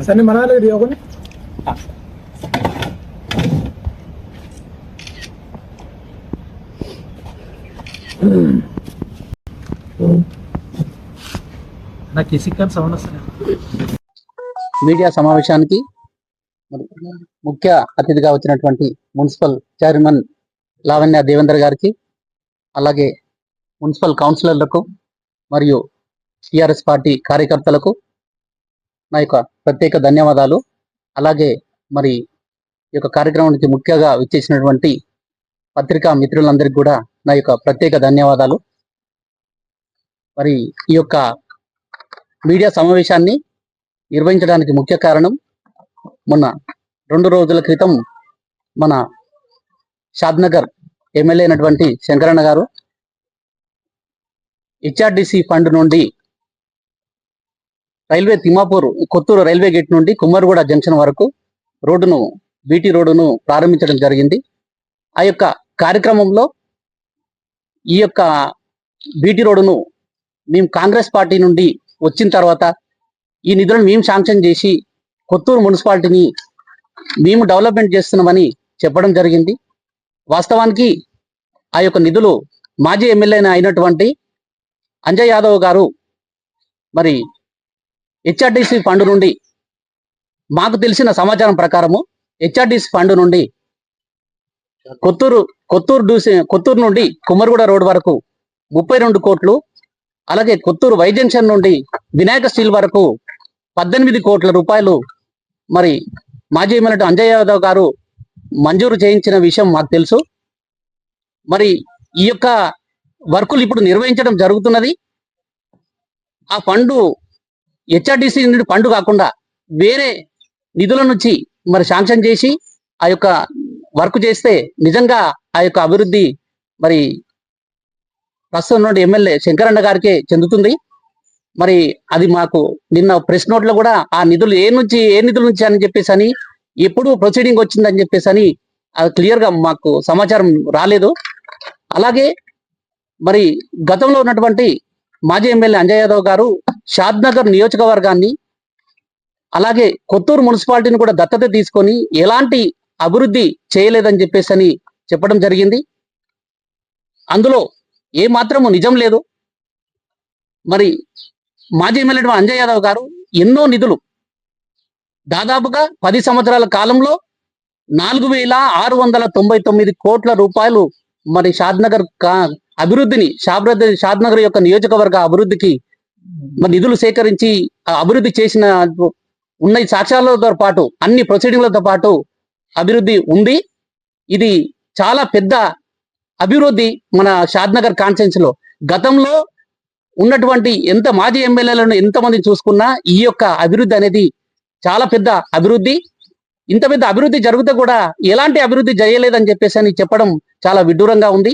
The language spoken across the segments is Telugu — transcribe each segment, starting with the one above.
సరే మనాలి ఇది ఒకటి నాకు ఇసిక్కని సౌండ్ వస్తుంది. మీడియా సమావేశానికి ముఖ్య అతిథిగా వచ్చినటువంటి మున్సిపల్ చైర్మన్ లావణ్య దేవేందర్ గారికి, అలాగే మున్సిపల్ కౌన్సిలర్లకు మరియు టిఆర్ఎస్ పార్టీ కార్యకర్తలకు నా యొక్క ప్రత్యేక ధన్యవాదాలు. అలాగే మరి ఈ యొక్క కార్యక్రమానికి ముఖ్యంగా విచ్చేసినటువంటి పత్రికా మిత్రులందరికీ కూడా నా యొక్క ప్రత్యేక ధన్యవాదాలు. మరి ఈ యొక్క మీడియా సమావేశాన్ని నిర్వహించడానికి ముఖ్య కారణం, మొన్న 2 రోజుల క్రితం మన షాద్నగర్ ఎమ్మెల్యే అయినటువంటి శంకరన్న గారు హెచ్ఆర్డిసి ఫండ్ నుండి railway Thimmapur Kothur railway gate నుండి కుమ్మరిగూడ జంక్షన్ వరకు రోడ్డును బీటీ రోడ్డును ప్రారంభించడం జరిగింది. ఆ యొక్క కార్యక్రమంలో ఈ యొక్క బీటీ రోడ్డును మేము కాంగ్రెస్ పార్టీ నుండి వచ్చిన తర్వాత ఈ నిధులను మేము శాంక్షన్ చేసి కొత్తూరు మున్సిపాలిటీని మేము డెవలప్మెంట్ చేస్తున్నామని చెప్పడం జరిగింది. వాస్తవానికి ఆ యొక్క నిధులు మాజీ ఎమ్మెల్యే అయినటువంటి అంజయ్ యాదవ్ గారు మరి హెచ్ఆర్డిసి ఫండ్ నుండి, మాకు తెలిసిన సమాచారం ప్రకారము హెచ్ఆర్డిసి ఫండ్ నుండి కొత్తూరు నుండి కుమ్మరిగూడ రోడ్ వరకు 32 కోట్లు, అలాగే కొత్తూరు వై జంక్షన్ నుండి వినాయక స్టీల్ వరకు 18 కోట్ల రూపాయలు మరి మాజీ ఎమ్మెల్యే అంజయ్ యాదవ్ గారు మంజూరు చేయించిన విషయం మాకు తెలుసు. మరి ఈ యొక్క వర్కులు ఇప్పుడు నిర్వహించడం జరుగుతున్నది. ఆ ఫండు హెచ్ఆర్డిసి నుండి ఫండ్ కాకుండా వేరే నిధుల నుంచి మరి శాంక్షన్ చేసి ఆ యొక్క వర్క్ చేస్తే నిజంగా ఆ యొక్క అభివృద్ధి మరి ప్రస్తుతం నుండి ఎమ్మెల్యే శంకరన్న గారికే చెందుతుంది. మరి అది మాకు నిన్న ప్రెస్ నోట్లో కూడా ఆ నిధులు ఏ నిధుల నుంచి అని చెప్పేసి అని, ఎప్పుడు ప్రొసీడింగ్ వచ్చిందని చెప్పేసి అని అది క్లియర్గా మాకు సమాచారం రాలేదు. అలాగే మరి గతంలో ఉన్నటువంటి మాజీ ఎమ్మెల్యే అంజయ్ యాదవ్ గారు షాద్నగర్ నియోజకవర్గాన్ని అలాగే కొత్తూరు మున్సిపాలిటీని కూడా దత్తత తీసుకొని ఎలాంటి అభివృద్ధి చేయలేదని చెప్పేసి అని చెప్పడం జరిగింది. అందులో ఏ మాత్రము నిజం లేదు. మరి మాజీ ఎమ్మెల్యే అంజయ్ యాదవ్ గారు ఎన్నో నిధులు దాదాపుగా 10 సంవత్సరాల కాలంలో 4,699 కోట్ల రూపాయలు మరి షాద్నగర్ అభివృద్ధిని షాద్నగర్ యొక్క నియోజకవర్గ అభివృద్ధికి మరి నిధులు సేకరించి అభివృద్ధి చేసిన ఉన్న సాక్ష్యాలతో పాటు అన్ని ప్రొసీడింగ్లతో పాటు అభివృద్ధి ఉంది. ఇది చాలా పెద్ద అభివృద్ధి మన షాద్నగర్ కాన్స్టిట్యున్సీ లో. గతంలో ఉన్నటువంటి ఎంత మాజీ ఎమ్మెల్యేలను ఎంతమంది చూసుకున్నా ఈ యొక్క అభివృద్ధి అనేది చాలా పెద్ద అభివృద్ధి. ఇంత పెద్ద అభివృద్ధి జరిగితే కూడా ఎలాంటి అభివృద్ధి చేయలేదని చెప్పేసి అని చెప్పడం చాలా విడ్డూరంగా ఉంది.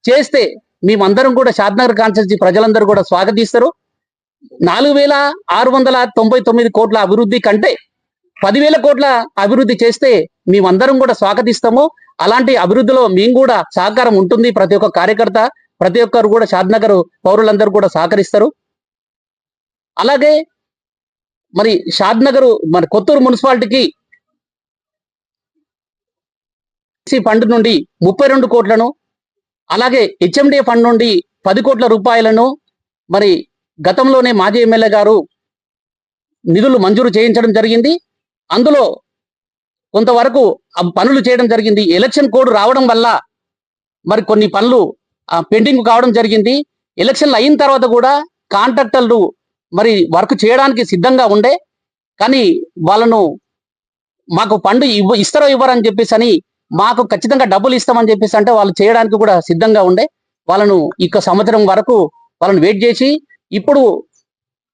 చేస్తే మేమందరం కూడా షాద్నగర్ కాన్స్టిట్యున్సీ ప్రజలందరూ కూడా స్వాగతిస్తారు. 4,699 కోట్ల అభివృద్ధి కంటే 10,000 కోట్ల అభివృద్ధి చేస్తే మేమందరం కూడా స్వాగతిస్తాము. అలాంటి అభివృద్ధిలో మేము కూడా సహకారం ఉంటుంది. ప్రతి ఒక్క కార్యకర్త, ప్రతి ఒక్కరు కూడా షాద్నగర్ పౌరులందరూ కూడా సహకరిస్తారు. అలాగే మరి షాద్నగర్ మరి కొత్తూరు మున్సిపాలిటీకి ఫండ్ నుండి 32 కోట్లను, అలాగే హెచ్ఎండిఏ ఫండ్ నుండి 10 కోట్ల రూపాయలను మరి గతంలోనే మాజీ ఎమ్మెల్యే గారు నిధులు మంజూరు చేయించడం జరిగింది. అందులో కొంతవరకు పనులు చేయడం జరిగింది. ఎలక్షన్ కోడ్ రావడం వల్ల మరి కొన్ని పనులు పెండింగ్ కావడం జరిగింది. ఎలక్షన్లు అయిన తర్వాత కూడా కాంట్రాక్టర్లు మరి వర్క్ చేయడానికి సిద్ధంగా ఉండే, కానీ వాళ్ళను మాకు ఫండ్ ఇస్తారో ఇవ్వరని చెప్పేసి అని, మాకు ఖచ్చితంగా డబ్బులు ఇస్తామని చెప్పేసి అంటే వాళ్ళు చేయడానికి కూడా సిద్ధంగా ఉండే. వాళ్ళను ఇక సంవత్సరం వరకు వాళ్ళని వెయిట్ చేసి, ఇప్పుడు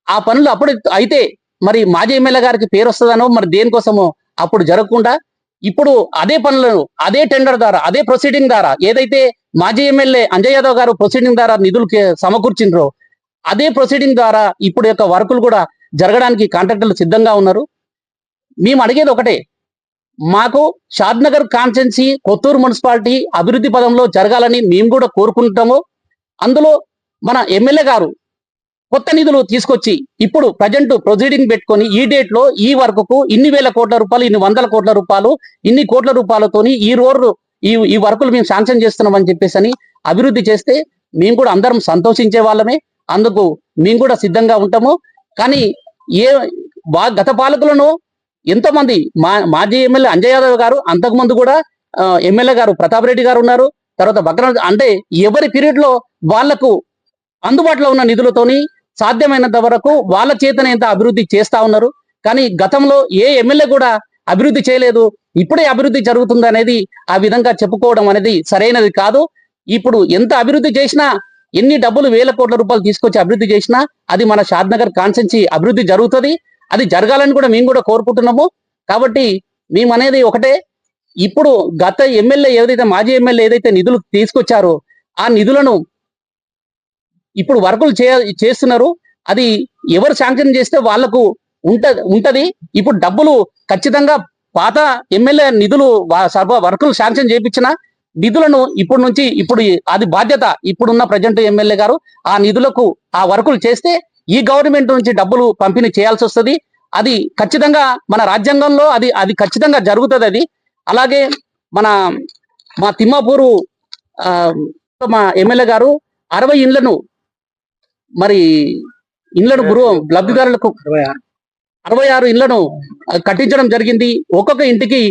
ఆ పనులు అప్పుడు అయితే మరి మాజీ ఎమ్మెల్యే గారికి పేరు వస్తుందనో మరి దేనికోసమో అప్పుడు జరగకుండా ఇప్పుడు అదే పనులను అదే టెండర్ ద్వారా అదే ప్రొసీడింగ్ ద్వారా ఏదైతే మాజీ ఎమ్మెల్యే అంజయ్ యాదవ్ గారు ప్రొసీడింగ్ ద్వారా నిధులు సమకూర్చిండ్రో అదే ప్రొసీడింగ్ ద్వారా ఇప్పుడు యొక్క వర్కులు కూడా జరగడానికి కాంట్రాక్టర్లు సిద్ధంగా ఉన్నారు. మేము అడిగేది ఒకటే, మాకు షాద్నగర్ కాన్స్టెన్సీ కొత్తూరు మున్సిపాలిటీ అభివృద్ధి పదంలో జరగాలని మేము కూడా కోరుకుంటాము. అందులో మన ఎమ్మెల్యే గారు కొత్త నిధులు తీసుకొచ్చి ఇప్పుడు ప్రజెంట్ ప్రొసీడింగ్ పెట్టుకొని ఈ డేట్ లో ఈ వర్క్కు ఇన్ని వేల కోట్ల రూపాయలు, ఇన్ని వందల కోట్ల రూపాయలు, ఇన్ని కోట్ల రూపాయలతోని ఈ రోడ్డు ఈ వర్కులు మేము శాంక్షన్ చేస్తున్నామని చెప్పేసి అని అభివృద్ధి చేస్తే మేము కూడా అందరం సంతోషించే వాళ్ళమే. అందుకు మేము కూడా సిద్ధంగా ఉంటాము. కానీ గత పాలకులను ఎంతోమంది మాజీ ఎమ్మెల్యే అంజయ్ యాదవ్ గారు, అంతకుముందు కూడా ఎమ్మెల్యే గారు ప్రతాప్ రెడ్డి గారు ఉన్నారు. తర్వాత బక్ర అంటే ఎవరి పీరియడ్ లో వాళ్లకు అందుబాటులో ఉన్న నిధులతోని సాధ్యమైనంత వరకు వాళ్ళ చేతనే ఎంత అభివృద్ధి చేస్తా ఉన్నారు. కానీ గతంలో ఏ ఎమ్మెల్యే కూడా అభివృద్ధి చేయలేదు, ఇప్పుడే అభివృద్ధి జరుగుతుంది అనేది ఆ విధంగా చెప్పుకోవడం అనేది సరైనది కాదు. ఇప్పుడు ఎంత అభివృద్ధి చేసినా, ఎన్ని డబ్బులు వేల కోట్ల రూపాయలు తీసుకొచ్చి అభివృద్ధి చేసినా అది మన షాద్నగర్ కాన్స్టెన్సీ అభివృద్ధి జరుగుతుంది. అది జరగాలని కూడా మేము కూడా కోరుకుంటున్నాము. కాబట్టి మేము అనేది ఒకటే, ఇప్పుడు గత ఎమ్మెల్యే ఏదైతే మాజీ ఎమ్మెల్యే ఏదైతే నిధులు తీసుకొచ్చారో ఆ నిధులను ఇప్పుడు వర్కులు చేస్తున్నారు. అది ఎవరు శాంక్షన్ చేస్తే వాళ్లకు ఉంటది. ఇప్పుడు డబ్బులు ఖచ్చితంగా పాత ఎమ్మెల్యే నిధులు వర్కులు శాంక్షన్ చేయించిన నిధులను ఇప్పుడు అది బాధ్యత ఇప్పుడున్న ప్రజెంట్ ఎమ్మెల్యే గారు ఆ నిధులకు ఆ వర్కులు చేస్తే ఈ గవర్నమెంట్ నుంచి డబ్బులు పంపిణీ చేయాల్సి వస్తుంది. అది ఖచ్చితంగా మన రాజ్యాంగంలో అది ఖచ్చితంగా జరుగుతుంది. అది అలాగే మా తిమ్మాపూరు మా ఎమ్మెల్యే గారు 60 ఇండ్లను లబ్ధిదారులకు 66 ఇండ్లను కట్టించడం జరిగింది. ఒక్కొక్క ఇంటికి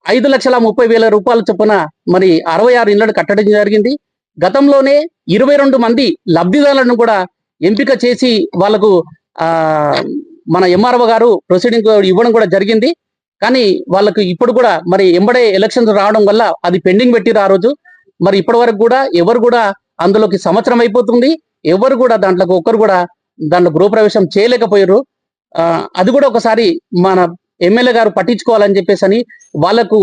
5,30,000 రూపాయల చొప్పున 66 ఇండ్లను కట్టడం జరిగింది. గతంలోనే 22 మంది లబ్ధిదారులను కూడా ఎంపిక చేసి వాళ్ళకు మన ఎంఆర్ఓ గారు ప్రొసీడింగ్ ఇవ్వడం కూడా జరిగింది. కానీ వాళ్ళకు ఇప్పుడు కూడా ఎంబడే ఎలక్షన్స్ రావడం వల్ల అది పెండింగ్ పెట్టిరు ఆ రోజు. ఇప్పటి వరకు కూడా ఎవరు కూడా అందులోకి సంవత్సరం అయిపోతుంది, ఎవరు కూడా ఒక్కరు కూడా దాంట్లో గృహప్రవేశం చేయలేకపోయారు. అది కూడా ఒకసారి మన ఎమ్మెల్యే గారు పట్టించుకోవాలని చెప్పేసి వాళ్లకు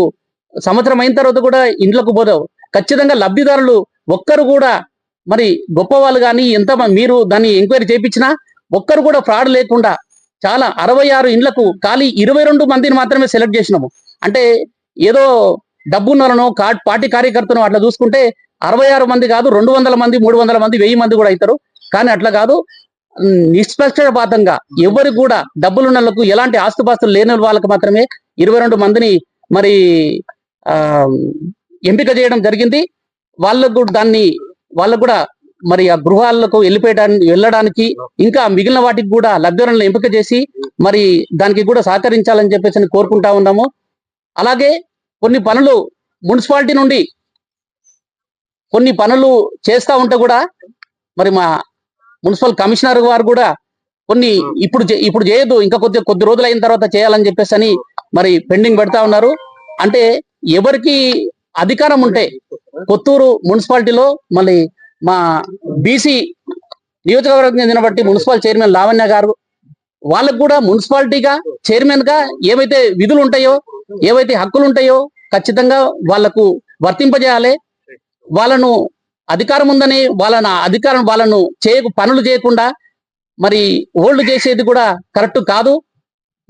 సంవత్సరం అయిన తర్వాత కూడా ఇంట్లోకి పోదావు. ఖచ్చితంగా లబ్ధిదారులు ఒక్కరు కూడా గొప్ప వాళ్ళు కానీ మీరు దాన్ని ఎంక్వైరీ చేయించినా ఒక్కరు కూడా ఫ్రాడ్ లేకుండా చాలా 66 ఇండ్లకు ఖాళీ 22 మందిని మాత్రమే సెలెక్ట్ చేసినాము. అంటే ఏదో డబ్బున్నలను పార్టీ కార్యకర్తను అట్లా చూసుకుంటే 66 మంది కాదు, 200 మంది, 300 మంది, 1000 మంది కూడా అవుతారు. కానీ అట్లా కాదు, నిష్పక్షపాతంగా ఎవరు కూడా డబ్బులున్న వాళ్ళకు, ఎలాంటి ఆస్తుపాస్తులు లేని వాళ్ళకి మాత్రమే 22 మందిని ఎంపిక చేయడం జరిగింది. వాళ్ళకు కూడా ఆ గృహాలకు వెళ్ళడానికి ఇంకా మిగిలిన వాటికి కూడా లబ్ధిదారులను ఎంపిక చేసి దానికి కూడా సహకరించాలని చెప్పేసి కోరుకుంటా ఉన్నాము. అలాగే కొన్ని పనులు మున్సిపాలిటీ నుండి కొన్ని పనులు చేస్తా ఉంటే కూడా మా మున్సిపల్ కమిషనర్ గారు కూడా కొన్ని ఇప్పుడు చేయొద్దు, ఇంకా కొద్ది రోజులు అయిన తర్వాత చేయాలని చెప్పేసి పెండింగ్ పెడతా ఉన్నారు. అంటే ఎవరికి అధికారం ఉంటే కొత్తూరు మున్సిపాలిటీలో మా బీసీ నియోజకవర్గం చెందిన బట్టి మున్సిపల్ చైర్మన్ లావణ్య గారు వాళ్ళకు కూడా మున్సిపాలిటీగా చైర్మన్ గా ఏవైతే విధులు ఉంటాయో, ఏవైతే హక్కులు ఉంటాయో ఖచ్చితంగా వాళ్లకు వర్తింపజేయాలి. వాళ్ళను అధికారం ఉందని వాళ్ళను పనులు చేయకుండా ఓల్డ్ చేసేది కూడా కరెక్ట్ కాదు.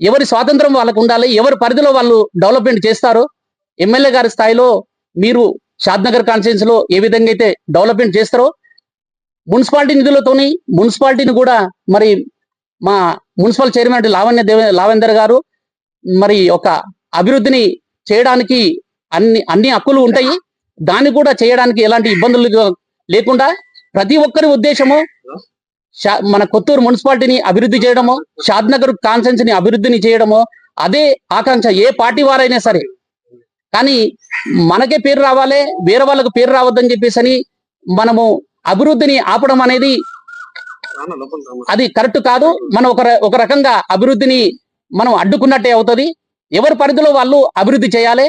ఎవరి స్వాతంత్రం వాళ్ళకు ఉండాలి, ఎవరి పరిధిలో వాళ్ళు డెవలప్మెంట్ చేస్తారు. ఎమ్మెల్యే గారి స్థాయిలో మీరు షాద్నగర్ కాన్స్టిట్యున్సీ లో ఏ విధంగా అయితే డెవలప్మెంట్ చేస్తారో మున్సిపాలిటీ నిధులతోని మున్సిపాలిటీని కూడా మా మున్సిపల్ చైర్మన్ లావెందర్ గారు ఒక అభివృద్ధిని చేయడానికి అన్ని హక్కులు ఉంటాయి. దాన్ని కూడా చేయడానికి ఎలాంటి ఇబ్బందులు లేకుండా ప్రతి ఒక్కరి ఉద్దేశము మన కొత్తూరు మున్సిపాలిటీని అభివృద్ధి చేయడము, షాద్నగర్ కాన్స్టిట్యున్సీని అభివృద్ధిని చేయడము అదే ఆకాంక్ష ఏ పార్టీ వారైనా సరే. కానీ మనకే పేరు రావాలి, వేరే వాళ్ళకు పేరు రావద్దని చెప్పేసి మనము అభివృద్ధిని ఆపడం అనేది అది కరెక్ట్ కాదు. మనం ఒక రకంగా అభివృద్ధిని మనం అడ్డుకున్నట్టే అవుతుంది. ఎవరి పరిధిలో వాళ్ళు అభివృద్ధి చేయాలి.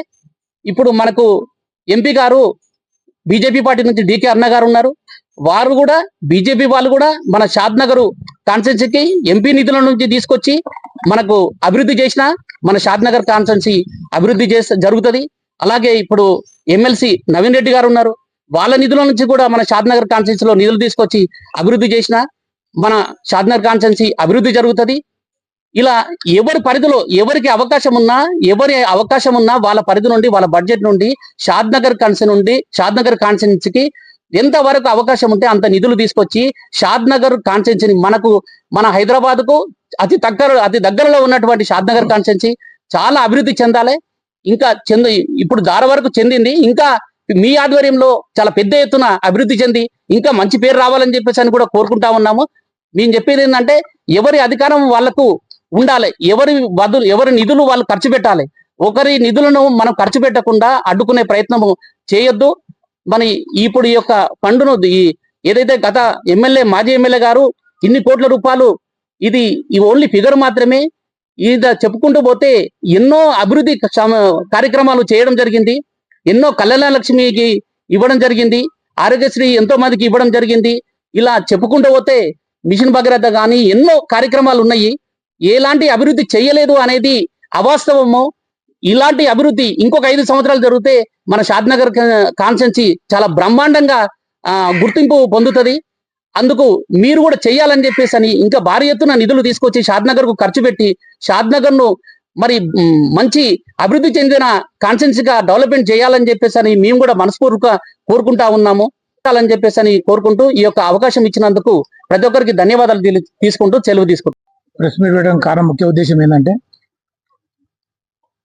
ఇప్పుడు మనకు ఎంపీ గారు బీజేపీ పార్టీ నుంచి డికే అన్న గారు ఉన్నారు. వారు కూడా బీజేపీ వాళ్ళు కూడా మన షాద్నగర్ కాన్స్టిట్యున్సీకి ఎంపీ నిధుల నుంచి తీసుకొచ్చి మనకు అభివృద్ధి చేసిన మన షాద్నగర్ కాన్స్టిట్యున్సీ అభివృద్ధి జరుగుతుంది. అలాగే ఇప్పుడు ఎమ్మెల్సీ నవీన్ రెడ్డి గారు ఉన్నారు. వాళ్ళ నిధుల నుంచి కూడా మన షాద్నగర్ కాన్స్టిట్యున్సీలో నిధులు తీసుకొచ్చి అభివృద్ధి చేసిన మన షాద్నగర్ కాన్స్టిట్యున్సీ అభివృద్ధి జరుగుతుంది. ఇలా ఎవరి పరిధిలో ఎవరికి అవకాశం ఉన్నా వాళ్ళ పరిధి నుండి వాళ్ళ బడ్జెట్ నుండి షాద్ నగర్ కాన్స్టిట్యున్సీకి ఎంత వరకు అవకాశం ఉంటే అంత నిధులు తీసుకొచ్చి షాద్ నగర్ కాన్స్టిట్యున్సీని మన హైదరాబాద్ కు అతి దగ్గరలో ఉన్నటువంటి షాద్ నగర్ కాన్స్టిట్యున్సీ చాలా అభివృద్ధి చెందాలి. ఇంకా ఇప్పుడు దారి వరకు చెందింది. ఇంకా మీ ఆధ్వర్యంలో చాలా పెద్ద ఎత్తున అభివృద్ధి చెంది ఇంకా మంచి పేరు రావాలని చెప్పేసి అని కూడా కోరుకుంటా ఉన్నాము. మేము చెప్పేది ఏంటంటే ఎవరి అధికారం వాళ్లకు ఉండాలి, ఎవరి నిధులు వాళ్ళు ఖర్చు పెట్టాలి. ఒకరి నిధులను మనం ఖర్చు పెట్టకుండా అడ్డుకునే ప్రయత్నము చేయొద్దు. ఇప్పుడు ఈ యొక్క ఫండును ఏదైతే గత మాజీ ఎమ్మెల్యే గారు ఇన్ని కోట్ల రూపాయలు ఇది ఓన్లీ ఫిగర్ మాత్రమే. ఇది చెప్పుకుంటూ పోతే ఎన్నో అభివృద్ధి కార్యక్రమాలు చేయడం జరిగింది. ఎన్నో కళ్యాణ లక్ష్మికి ఇవ్వడం జరిగింది. ఆరోగ్యశ్రీ ఎంతో మందికి ఇవ్వడం జరిగింది. ఇలా చెప్పుకుంటూ పోతే మిషన్ భగీరథ కానీ ఎన్నో కార్యక్రమాలు ఉన్నాయి. ఎలాంటి అభివృద్ధి చేయలేదు అనేది అవాస్తవము. ఇలాంటి అభివృద్ధి ఇంకొక 5 సంవత్సరాలు జరిగితే మన షాద్ నగర్ కాన్స్టిట్యున్సీ చాలా బ్రహ్మాండంగా గుర్తింపు పొందుతుంది. అందుకు మీరు కూడా చెయ్యాలని చెప్పేసి అని ఇంకా భారీ ఎత్తున నిధులు తీసుకొచ్చి షాద్ నగర్ కు ఖర్చు పెట్టి షాద్ నగర్ ను మంచి అభివృద్ధి చెందిన కాన్స్టిట్యున్సీగా డెవలప్మెంట్ చేయాలని చెప్పేసి అని మేము కూడా మనస్ఫూర్తిగా కోరుకుంటా ఉన్నాము అని చెప్పేసి అని కోరుకుంటూ ఈ యొక్క అవకాశం ఇచ్చినందుకు ప్రతి ఒక్కరికి ధన్యవాదాలు తీసుకుంటూ సెలవు తీసుకుంటాం. ప్రెస్ మీట్ పెట్టడం కారణం ముఖ్య ఉద్దేశం ఏంటంటే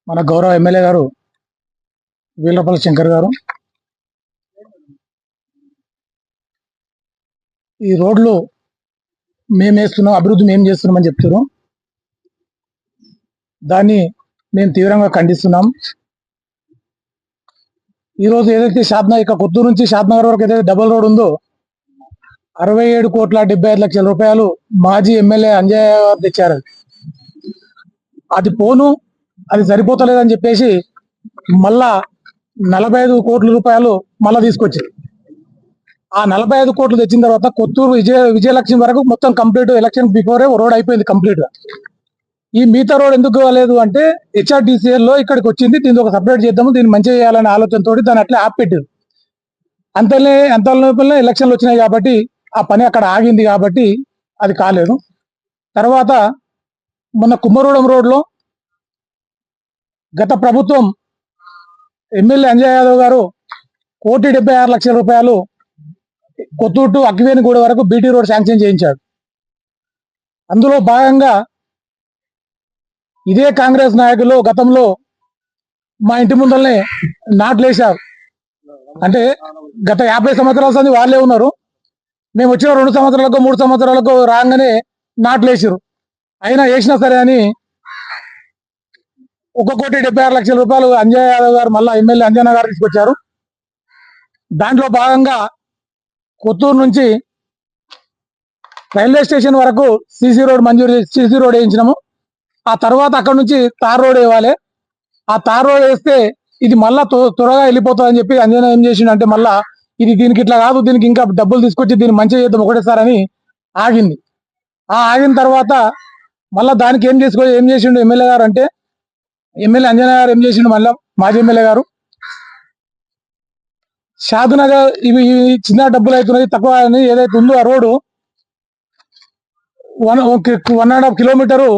మన గౌరవ ఎమ్మెల్యే గారు వీలపల్లి శంకర్ గారు ఈ రోడ్లు మేము వేస్తున్నాం, అభివృద్ధి మేము చేస్తున్నామని చెప్తారు. దాన్ని మేము తీవ్రంగా ఖండిస్తున్నాం. ఈరోజు ఏదైతే ఇక కొత్తూరు నుంచి షాద్నగర్ వరకు ఏదైతే డబుల్ రోడ్ ఉందో 67,75,00,000 రూపాయలు మాజీ ఎమ్మెల్యే అంజయ్య గారు తెచ్చారు. అది పోను, అది సరిపోతలేదని చెప్పేసి మళ్ళా 45 కోట్ల రూపాయలు మళ్ళా తీసుకొచ్చారు. ఆ 45 కోట్లు తెచ్చిన తర్వాత కొత్తూరు విజయలక్ష్మి వరకు మొత్తం కంప్లీట్ ఎలక్షన్ బిఫోరే రోడ్ అయిపోయింది కంప్లీట్ గా. ఈ మిగతా రోడ్ ఎందుకు కాలేదు అంటే HRDCL లో ఇక్కడికి వచ్చింది, దీన్ని ఒక సపరేట్ చేద్దాము, దీన్ని మంచిగా చేయాలనే ఆలోచనతో దాన్ని అట్లా ఆపెట్టారు. అంతలోపలనే ఎలక్షన్లు వచ్చినాయి కాబట్టి ఆ పని అక్కడ ఆగింది కాబట్టి అది కాలేదు. తర్వాత మొన్న కుమ్మరోడం రోడ్లో గత ప్రభుత్వం ఎమ్మెల్యే అంజయ్ యాదవ్ గారు 1,76,00,000 రూపాయలు కొత్తూరు టు అక్కివేనిగూడ వరకు బీటీ రోడ్ శాంక్షన్ చేయించాడు. అందులో భాగంగా ఇదే కాంగ్రెస్ నాయకులు గతంలో మా ఇంటి ముందరనే నాట్లేశారు. అంటే గత 50 సంవత్సరాల సంది వాళ్ళే ఉన్నారు. మేము వచ్చిన 2 సంవత్సరాలకు 3 సంవత్సరాలకు రాగానే నాట్లేసారు. అయినా వేసినా సరే అని 1,76,00,000 రూపాయలు అంజయ్ యాదవ్ గారు మళ్ళా ఎమ్మెల్యే అంజన్న గారు తీసుకొచ్చారు. దాంట్లో భాగంగా కొత్తూరు నుంచి రైల్వే స్టేషన్ వరకు సీసీ రోడ్ వేయించినాము. ఆ తర్వాత అక్కడ నుంచి తార్ రోడ్ వేయాలి. ఆ తార్ రోడ్ వేస్తే ఇది మళ్ళా త్వరగా వెళ్ళిపోతుందని చెప్పి అంజన ఏం చేసిండు మళ్ళా ఇది దీనికి ఇట్లా కాదు, దీనికి ఇంకా డబ్బులు తీసుకొచ్చి దీన్ని మంచిగా చేద్దాం ఒకటేసారి అని ఆగింది. ఆగిన తర్వాత మళ్ళా దానికి ఏం చేసిండు ఎమ్మెల్యే గారు అంటే ఎమ్మెల్యే అంజన గారు ఏం చేసిండు మళ్ళా మాజీ ఎమ్మెల్యే గారు షాద్ నగర్ ఇవి చిన్న డబ్బులు అవుతున్నది తక్కువ అని ఏదైతే ఉందో ఆ road 1.5 kilometre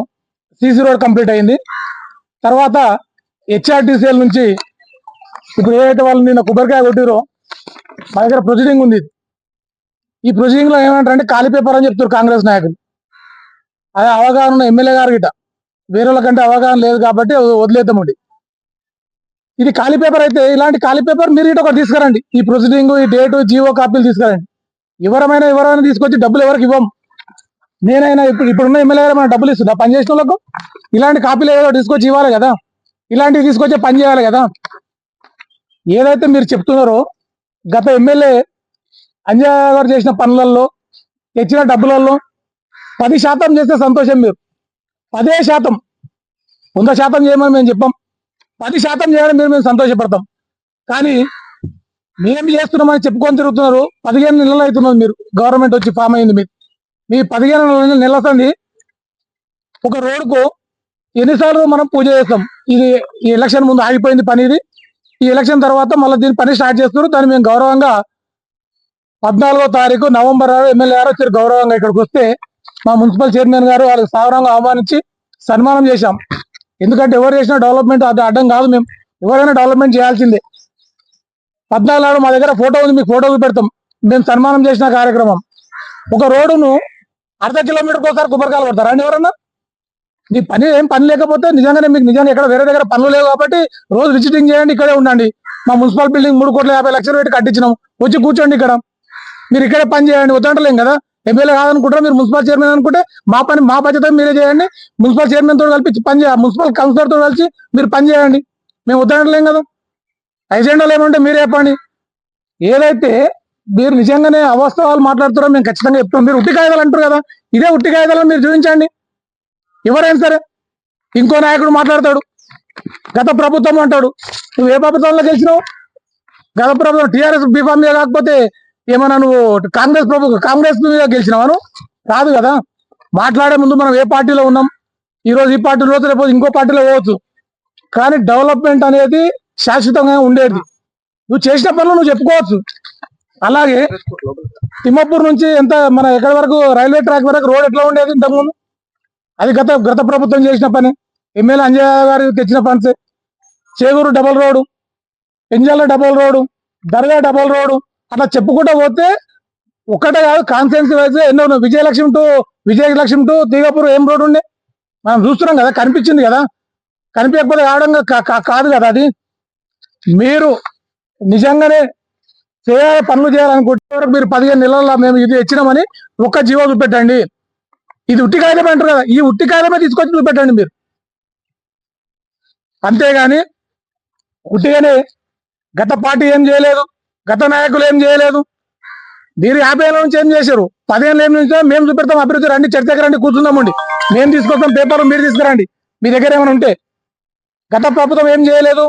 CC road complete అయింది. తర్వాత HRDCL నుంచి ఇప్పుడు ఏదైతే వాళ్ళు నిన్న కొబ్బరికాయ కొట్టిరో మా దగ్గర ప్రొసీడింగ్ ఉంది. ఈ ప్రొసీడింగ్ లో ఏమంటారంటే ఖాళీ పేపర్ అని చెప్తారు కాంగ్రెస్ నాయకులు. అదే అవగాహన ఉన్న ఎమ్మెల్యే గారు గిట వేరేల కంటే అవగాహన లేదు కాబట్టి వదిలేద్దామండి. ఇది ఖాళీ పేపర్ అయితే ఇలాంటి ఖాళీ పేపర్ మీరు ఇటు ఒకటి తీసుకురండి. ఈ ప్రొసీడింగ్, ఈ డేటు, జీవో కాపీలు తీసుకురండి. ఎవరైనా తీసుకొచ్చి డబ్బులు ఎవరికి ఇవ్వం. నేనైనా ఇప్పుడున్న ఎమ్మెల్యే గారు మనం డబ్బులు ఇస్తున్నా పని చేసిన వాళ్ళకు ఇలాంటి కాపీలు ఏదో తీసుకొచ్చి ఇవ్వాలి కదా, ఇలాంటివి తీసుకొచ్చి పని చేయాలి కదా. ఏదైతే మీరు చెప్తున్నారో గత ఎమ్మెల్యే అంజయ్ గారు చేసిన పనులలో తెచ్చిన డబ్బులలో 10% చేస్తే సంతోషం. మీరు 10%, 100% చేయమని మేము చెప్పాం. 10% చేయడం మేము సంతోషపడతాం. కానీ మేము చేస్తున్నామని చెప్పుకొని తిరుగుతున్నారు. 15 నెలలు అవుతున్నది మీరు గవర్నమెంట్ వచ్చి ఫామ్ అయింది. మీ 15 నెలల సంది ఒక రోడ్డుకు ఎన్నిసార్లు మనం పూజ చేస్తాం. ఇది ఈ ఎలక్షన్ ముందు ఆగిపోయింది పని. ఇది ఈ ఎలక్షన్ తర్వాత మళ్ళీ దీని పని స్టార్ట్ చేస్తున్నారు. దాన్ని మేము గౌరవంగా 14వ తారీఖు నవంబర్ ఎమ్మెల్యే గారు వచ్చారు. గౌరవంగా ఇక్కడికి వస్తే మా మున్సిపల్ చైర్మన్ గారు వాళ్ళకి సాధారణంగా ఆహ్వానించి సన్మానం చేశాం. ఎందుకంటే ఎవరు చేసినా డెవలప్మెంట్ అడ్డం కాదు. మేము ఎవరైనా డెవలప్మెంట్ చేయాల్సిందే. 14 నాడు మా దగ్గర ఫోటో ఉంది, మీకు ఫోటో పెడతాం. మేము సన్మానం చేసిన కార్యక్రమం. ఒక రోడ్డును అర్ధ కిలోమీటర్కి ఒకసారి కొబ్బరికాయలు పడతారా అండి ఎవరన్నా? నీ పని ఏం పని లేకపోతే నిజంగానే మీకు నిజంగా ఎక్కడ వేరే దగ్గర పనులు లేవు కాబట్టి రోజు విజిటింగ్ చేయండి, ఇక్కడే ఉండండి. మా మున్సిపల్ బిల్డింగ్ 3,50,00,000 పెట్టి కట్టించినాం, వచ్చి కూర్చోండి ఇక్కడ. మీరు ఇక్కడే పని చేయండి, వద్దంటలేం కదా. ఎమ్మెల్యే కాదనుకుంటారా మీరు, మున్సిపల్ చైర్మన్ అనుకుంటే మా పని మా బాధ్యత మీరే చేయండి. మున్సిపల్ చైర్మన్ తో కలిపి పని చేయాలి, మున్సిపల్ కౌన్సిలర్ తో కలిసి మీరు పని చేయండి. మేము వద్దంటలేం కదా. ఎజెండాలు ఏమంటే మీరే చెప్పండి. ఏదైతే మీరు నిజంగానే అవాస్తవాలు మాట్లాడుతారో మేము ఖచ్చితంగా చెప్తాం. మీరు ఉట్టి కాగితాలు అంటారు కదా, ఇదే ఉట్టి కాగితాలను మీరు చూపించండి. ఎవరైనా సరే ఇంకో నాయకుడు మాట్లాడతాడు, గత ప్రభుత్వం అంటాడు. నువ్వు ఏ ప్రభుత్వంలో గెలిచినావు? గత ప్రభుత్వం టీఆర్ఎస్ బీఫామ్ మీద కాకపోతే ఏమన్నా నువ్వు కాంగ్రెస్ మీద గెలిచినావా? నువ్వు కాదు కదా. మాట్లాడే ముందు మనం ఏ పార్టీలో ఉన్నాం, ఈ రోజు ఈ పార్టీలో పోతే రేపు ఇంకో పార్టీలో పోవచ్చు. కానీ డెవలప్మెంట్ అనేది శాశ్వతంగా ఉండేది. నువ్వు చేసిన పనులు నువ్వు చెప్పుకోవచ్చు. అలాగే తిమ్మపూర్ నుంచి ఎంత మన ఎక్కడి వరకు రైల్వే ట్రాక్ వరకు రోడ్ ఎట్లా ఉండేది ఇంతకుముందు? అది గత ప్రభుత్వం చేసిన పని. ఎమ్మెల్యే అంజయ్య గారు తెచ్చిన పనిసే. Cheguru double road, Penjala double road, దర్గా డబల్ రోడ్డు, అట్లా చెప్పుకుంటూ పోతే ఒకటే కాదు, కాన్స్టిట్యున్సీ వైజ్ ఎన్నో. విజయలక్ష్మి టు తీగపూర్ ఏం రోడ్డు ఉండే మనం చూస్తున్నాం కదా, కనిపించింది కదా. కనిపించకపోతే కావడం కాదు కదా అది. మీరు నిజంగానే పనులు చేయాలనుకుంటే మీరు 15 నెలల్లో మేము ఇది ఇచ్చినామని ఒక్క జీవో చూపెట్టండి. ఇది ఉట్టి కాగితం అంటారు కదా, ఈ ఉట్టి కాగితమే తీసుకొచ్చి చూపెట్టండి మీరు. అంతేగాని ఉట్టిగానే గత పార్టీ ఏం చేయలేదు, గత నాయకులు ఏం చేయలేదు, మీరు 50 ఏళ్ళ నుంచి ఏం చేశారు, 15 ఏళ్ళ నుంచి మేము చూపెడతాం అభివృద్ధి, రండి చర్చకి రండి, కూర్చుందామండి, మేము తీసుకొస్తాం పేపర్లు, మీరు తీసుకురండి మీ దగ్గర ఏమైనా ఉంటే. గత ప్రభుత్వం ఏం చేయలేదు,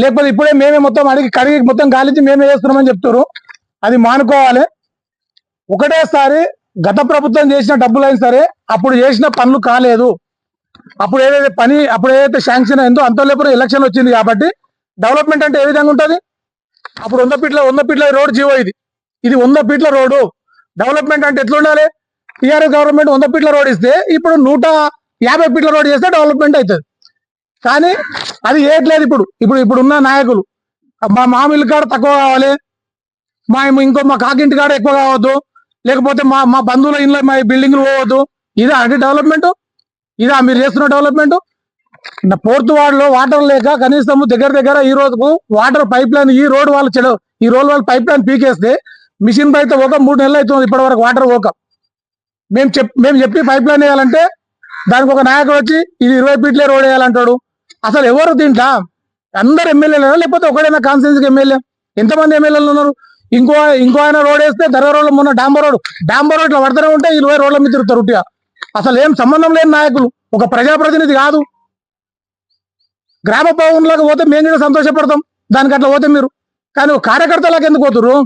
లేకపోతే ఇప్పుడే మేమే మొత్తం కడిగి మొత్తం గాలించి మేమే చేస్తున్నామని చెప్తారు. అది మానుకోవాలి. ఒకటేసారి గత ప్రభుత్వం చేసిన డబ్బులు అయినా సరే అప్పుడు చేసిన పనులు కాలేదు. అప్పుడు ఏదైతే శాంక్షన్ అయిందో అంత లేకపోతే ఎలక్షన్ వచ్చింది కాబట్టి డెవలప్మెంట్ అంటే ఏ విధంగా ఉంటుంది? అప్పుడు 100 ఫీట్ల రోడ్ జీవో, ఇది 100 ఫీట్ల రోడ్డు. డెవలప్మెంట్ అంటే ఎట్లుండాలి? టీఆర్ఎస్ గవర్నమెంట్ 100 ఫీట్ల రోడ్ ఇస్తే ఇప్పుడు 150 ఫీట్ల రోడ్ చేస్తే డెవలప్మెంట్ అవుతుంది. కానీ అది చేయట్లేదు. ఇప్పుడున్న నాయకులు మా మామిల్లి కాడ తక్కువ కావాలి, మా కాకింటి కాడ ఎక్కువ కావద్దు, లేకపోతే మా బంధువుల ఇళ్ళ మా బిల్డింగ్లు పోవద్దు. ఇదా అంటే డెవలప్మెంట్? ఇదా మీరు చేస్తున్న డెవలప్మెంట్? 4th వార్డులో వాటర్ లేక కనీసం దగ్గర ఈ రోజుకు వాటర్ పైప్ లైన్ ఈ రోడ్ వాళ్ళు పైప్ లైన్ పీకేస్తే మిషన్ అయితే 3 నెలలు అవుతుంది ఇప్పటి వరకు వాటర్ పోక. మేము చెప్పి పైప్ లైన్ వేయాలంటే దానికి ఒక నాయకుడు వచ్చి ఇది 20 ఫీట్లే రోడ్ వేయాలంటాడు. అసలు ఎవరు తింటా? అందరు ఎమ్మెల్యేలు లేకపోతే ఒకడైనా కాన్స్టిట్యున్సీకి ఎమ్మెల్యే? ఎంతమంది ఎమ్మెల్యేలు ఉన్నారు? ఇంకో ఆయన రోడ్ వేస్తే దర్గా రోడ్లో మొన్న డాంబర్ రోడ్ ఇట్లా పడుతూనే ఉంటే 20 రోడ్ల మీద తిరుగుతారు ఉట్టిగా. అసలు ఏం సంబంధం లేని నాయకులు, ఒక ప్రజాప్రతినిధి కాదు. గ్రామ పౌరులకు పోతే మేము కూడా సంతోషపడతాం దానికి, అట్లా పోతే మీరు. కానీ కార్యకర్తలకు ఎందుకు పోతున్నారు?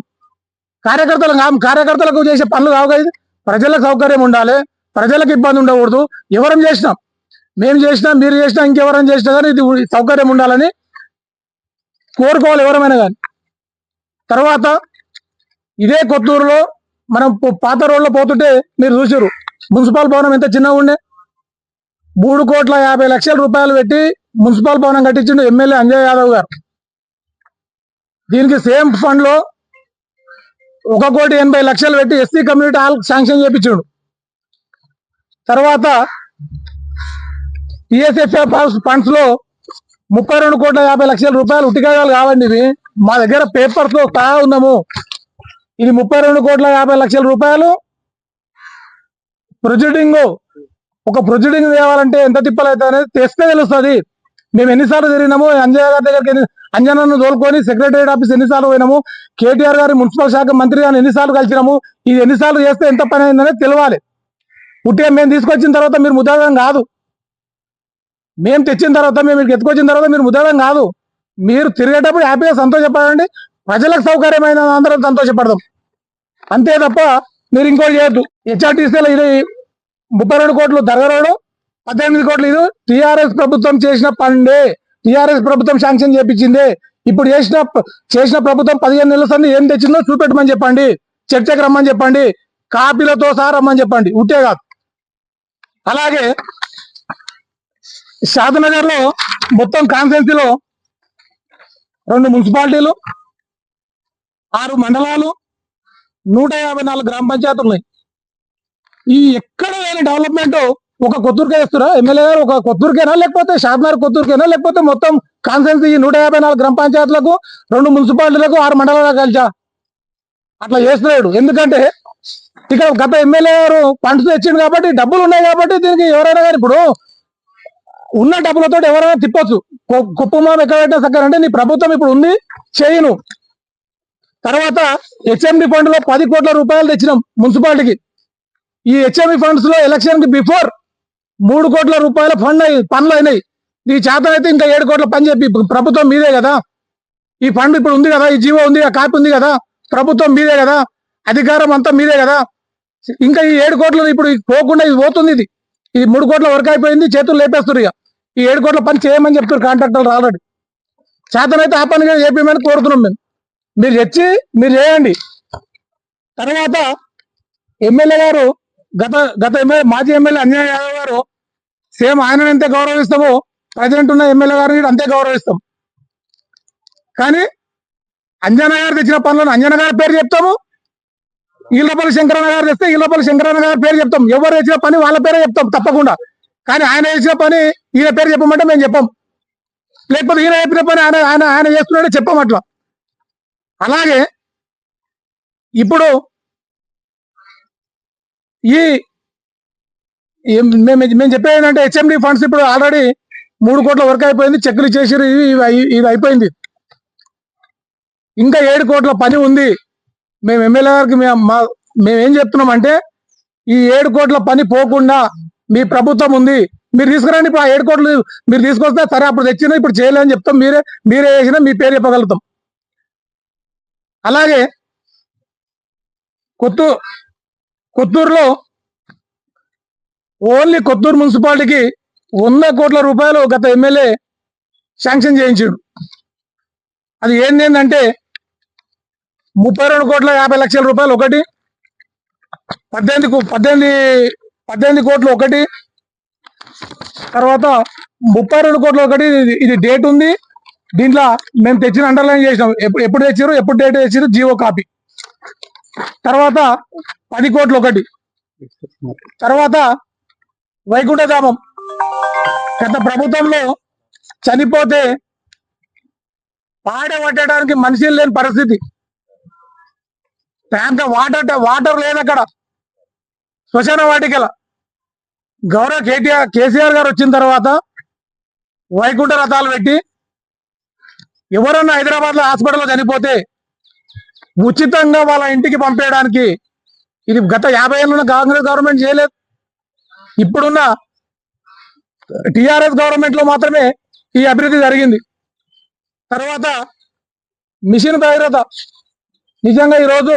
కార్యకర్తలకు చేసే పనులు కావు కదా. ప్రజలకు సౌకర్యం ఉండాలి, ప్రజలకు ఇబ్బంది ఉండకూడదు. ఎవరం చేసినాం, మేము చేసినా మీరు చేసినా ఇంకెవరైనా చేసినా కానీ ఇది సౌకర్యం ఉండాలని కోరుకోవాలి ఎవరమైనా కానీ. తర్వాత ఇదే కొత్తూరులో మనం పాత రోడ్లో పోతుంటే మీరు చూసారు మున్సిపల్ భవనం ఎంత చిన్నగా ఉండే. 3,50,00,000 రూపాయలు పెట్టి మున్సిపల్ భవనం కట్టించిండు ఎమ్మెల్యే అంజయ్ యాదవ్ గారు. దీనికి సేమ్ ఫండ్ లో 1,80,00,000 పెట్టి ఎస్సీ కమ్యూనిటీ హాల్ శాంక్షన్ చేయించాడు. తర్వాత టిఎస్ఎఫ్ఎఫ్ ఫండ్స్ లో 32,50,00,000 రూపాయలు ఉట్టికాయాలు కావండి. ఇవి మా దగ్గర పేపర్స్ లో సహా ఉన్నాము. ఇది 32,50,00,000 రూపాయలు ప్రొసీడింగ్. ఒక ప్రొసీడింగ్ తేవాలంటే ఎంత తిప్పలవుతుంది అనేది తెస్తే తెలుస్తుంది. మేము ఎన్నిసార్లు తిరిగినాము, అంజయ్య గారి దగ్గరికి అంజనను తోలుకొని సెక్రటరియట్ ఆఫీస్ ఎన్నిసార్లు పోయినాము, కేటీఆర్ గారి మున్సిపల్ శాఖ మంత్రి గారిని ఎన్నిసార్లు కలిసినాము, ఇది ఎన్నిసార్లు చేస్తే ఎంత పని అయిందనేది తెలియాలి. పుట్టే మేము తీసుకొచ్చిన తర్వాత మీరు ముద్దాడం కాదు, మేము తెచ్చిన తర్వాత మేము ఎత్తుకొచ్చిన తర్వాత మీరు ముద్దాడం కాదు. మీరు తిరిగేటప్పుడు హ్యాపీగా సంతోషపడండి, ప్రజలకు సౌకర్యమైన అందరం సంతోషపడదాం, అంతే తప్ప మీరు ఇంకోటి చేయొద్దు. హెచ్ఆర్టీసీలో ఇది 32 కోట్లు దర్గా రోడ్డు, 18 కోట్లు ఇది టీఆర్ఎస్ ప్రభుత్వం చేసిన పండే, టీఆర్ఎస్ ప్రభుత్వం శాంక్షన్ చేపించింది. ఇప్పుడు చేసిన ప్రభుత్వం 15 నెలల సంది ఏం తెచ్చిందో చూపెట్టమని చెప్పండి, చర్చకు రమ్మని చెప్పండి, కాపీలతో సహా రమ్మని చెప్పండి, ఉంటే కాదు. అలాగే షాద్నగర్ లో మొత్తం కాన్స్టిట్యున్సీలో 2 మున్సిపాలిటీలు, 6 మండలాలు, 154 గ్రామ పంచాయతీలు ఉన్నాయి. ఈ ఎక్కడ లేని డెవలప్మెంట్ ఒక కొత్తూరుకే ఇస్తారా ఎమ్మెల్యే గారు? ఒక కొత్తూరుకేనా, లేకపోతే షాద్నగర్ కొత్తూరుకేనా, లేకపోతే మొత్తం కాన్స్టిట్యున్సీ 154 గ్రామ పంచాయతీలకు, 2 మున్సిపాలిటీలకు, 6 మండలాలకు కలిసా? అట్లా చేస్తున్నాడు. ఎందుకంటే ఇక్కడ గత ఎమ్మెల్యే గారు ఫండ్స్ తెచ్చిండు కాబట్టి, డబ్బులు ఉన్నాయి కాబట్టి దీనికి ఎవరైనా కానీ ఇప్పుడు ఉన్న డబ్బులతో ఎవరైనా తిప్పొచ్చు. కుప్పమాం ఎక్కడ పెట్టినా సక్కర్ అంటే నీ ప్రభుత్వం ఇప్పుడు ఉంది చేయను. తర్వాత హెచ్ఎండి ఫండ్ లో 10 కోట్ల రూపాయలు తెచ్చినాం మున్సిపాలిటీకి. ఈ హెచ్ఎండి ఫండ్స్ లో ఎలక్షన్ కి బిఫోర్ 3 కోట్ల రూపాయల పనులు అయినాయి. ఈ చేత అయితే ఇంకా 7 కోట్ల పని చెప్పి ప్రభుత్వం మీదే కదా, ఈ ఫండ్ ఇప్పుడు ఉంది కదా, ఈ జీవో ఉంది, ఆ కాపీ ఉంది కదా, ప్రభుత్వం మీదే కదా, అధికారం అంతా మీదే కదా. ఇంకా ఈ 7 కోట్లు ఇప్పుడు పోకుండా ఇది పోతుంది. ఇది 3 కోట్ల వరకు అయిపోయింది, చేతులు లేపేస్తారు. ఇక ఈ 7 కోట్ల పని చేయమని చెప్తారు కాంట్రాక్టర్లు ఆల్రెడీ. చేతనైతే ఆ పని చేపించమని కోరుతున్నాం మేము. మీరు తెచ్చి మీరు చేయండి. తర్వాత ఎమ్మెల్యే గారు గత ఎమ్మెల్యే మాజీ ఎమ్మెల్యే అంజనా యాదవ్ గారు సేమ్ ఆయన ఎంత గౌరవిస్తామో ప్రజెంట్ ఉన్న ఎమ్మెల్యే గారిని అంతే గౌరవిస్తాం. కానీ అంజనా గారు తెచ్చిన పనులను అంజనా గారి పేరు చెప్తాము, ఈళ్లపల్లి శంకరన్న గారు తెస్తే ఈళ్లపల్లి శంకరన్న గారి పేరు చెప్తాం. ఎవరు తెచ్చిన పని వాళ్ళ పేరే చెప్తాం తప్పకుండా. కానీ ఆయన చేసిన పని ఈయన పేరు చెప్పమంటే మేము చెప్పాం, లేకపోతే ఈయన చెప్పిన పని ఆయన ఆయన ఆయన చేస్తున్నాడే చెప్పాం. అట్లా అలాగే ఇప్పుడు మేము చెప్పేది ఏంటంటే హెచ్ఎండి ఫండ్స్ ఇప్పుడు ఆల్రెడీ 3 కోట్ల వరకు అయిపోయింది, చెక్కులు చేసిరు, ఇది అయిపోయింది. ఇంకా 7 కోట్ల పని ఉంది. మేము ఎమ్మెల్యే గారికి మేమేం చెప్తున్నామంటే ఈ 7 కోట్ల పని పోకుండా మీ ప్రభుత్వం ఉంది, మీరు తీసుకురండి. ఇప్పుడు ఆ 7 కోట్లు మీరు తీసుకొస్తే సరే అప్పుడు తెచ్చినా ఇప్పుడు చేయలేదని చెప్తాం. మీరే చేసినా మీ పేరు చెప్పగలుగుతాం. అలాగే కొత్తూరులో ఓన్లీ కొత్తూరు మున్సిపాలిటీకి 100 కోట్ల రూపాయలు గత ఎమ్మెల్యే శాంక్షన్ చేయించాడు. అది ఏంటంటే 32,50,00,000 రూపాయలు ఒకటి, 18 కోట్లు ఒకటి, తర్వాత 32 కోట్లు ఒకటి. ఇది డేట్ ఉంది దీంట్లో, మేము తెచ్చిన అండర్లైన్ చేసినాం. ఎప్పుడు తెచ్చారు, ఎప్పుడు డేట్ తెచ్చారు, జీవో కాపీ. తర్వాత 10 కోట్లు ఒకటి. తర్వాత వైకుంఠధామం గత ప్రభుత్వంలో చనిపోతే పట్టడానికి మనుషులు లేని పరిస్థితి, ట్యాంక్ వాటర్ లేదు అక్కడ, శ్మశాన వాటికల. గౌరవ కేసీఆర్ గారు వచ్చిన తర్వాత వైకుంఠ రథాలు పెట్టి ఎవరన్నా హైదరాబాద్ లో హాస్పిటల్లో చనిపోతే ఉచితంగా వాళ్ళ ఇంటికి పంపేయడానికి, ఇది గత 50 ఏళ్ళున్న కాంగ్రెస్ గవర్నమెంట్ చేయలేదు. ఇప్పుడున్న టిఆర్ఎస్ గవర్నమెంట్ లో మాత్రమే ఈ అభివృద్ధి జరిగింది. తర్వాత మిషన్ భగీరథ, నిజంగా ఈరోజు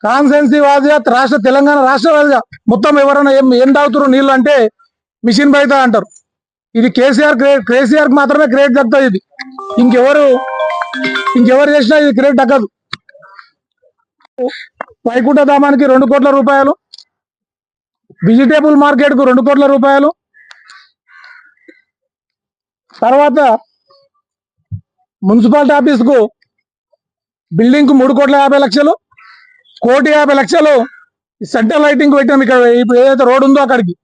కాన్స్టిట్యున్సీ వాదిగా తెలంగాణ రాష్ట్ర వాదిగా మొత్తం ఎవరైనా ఏం తాగుతారు నీళ్ళు అంటే మిషన్ భగీరథ అంటారు. ఇది కేసీఆర్ మాత్రమే క్రెడిట్ దక్కుతుంది. ఇది ఇంకెవరు చేసినా ఇది క్రెడిట్ దక్కదు. వైకుంఠ ధామానికి 2 కోట్ల రూపాయలు, వెజిటేబుల్ మార్కెట్ కు 2 కోట్ల రూపాయలు, తర్వాత మున్సిపాలిటీ ఆఫీస్ కు బిల్డింగ్ కు 3,50,00,000, 1,50,00,000 సెంట్రల్ లైటింగ్ పెట్టాం. ఇక్కడ ఇప్పుడు ఏదైతే రోడ్ ఉందో అక్కడికి.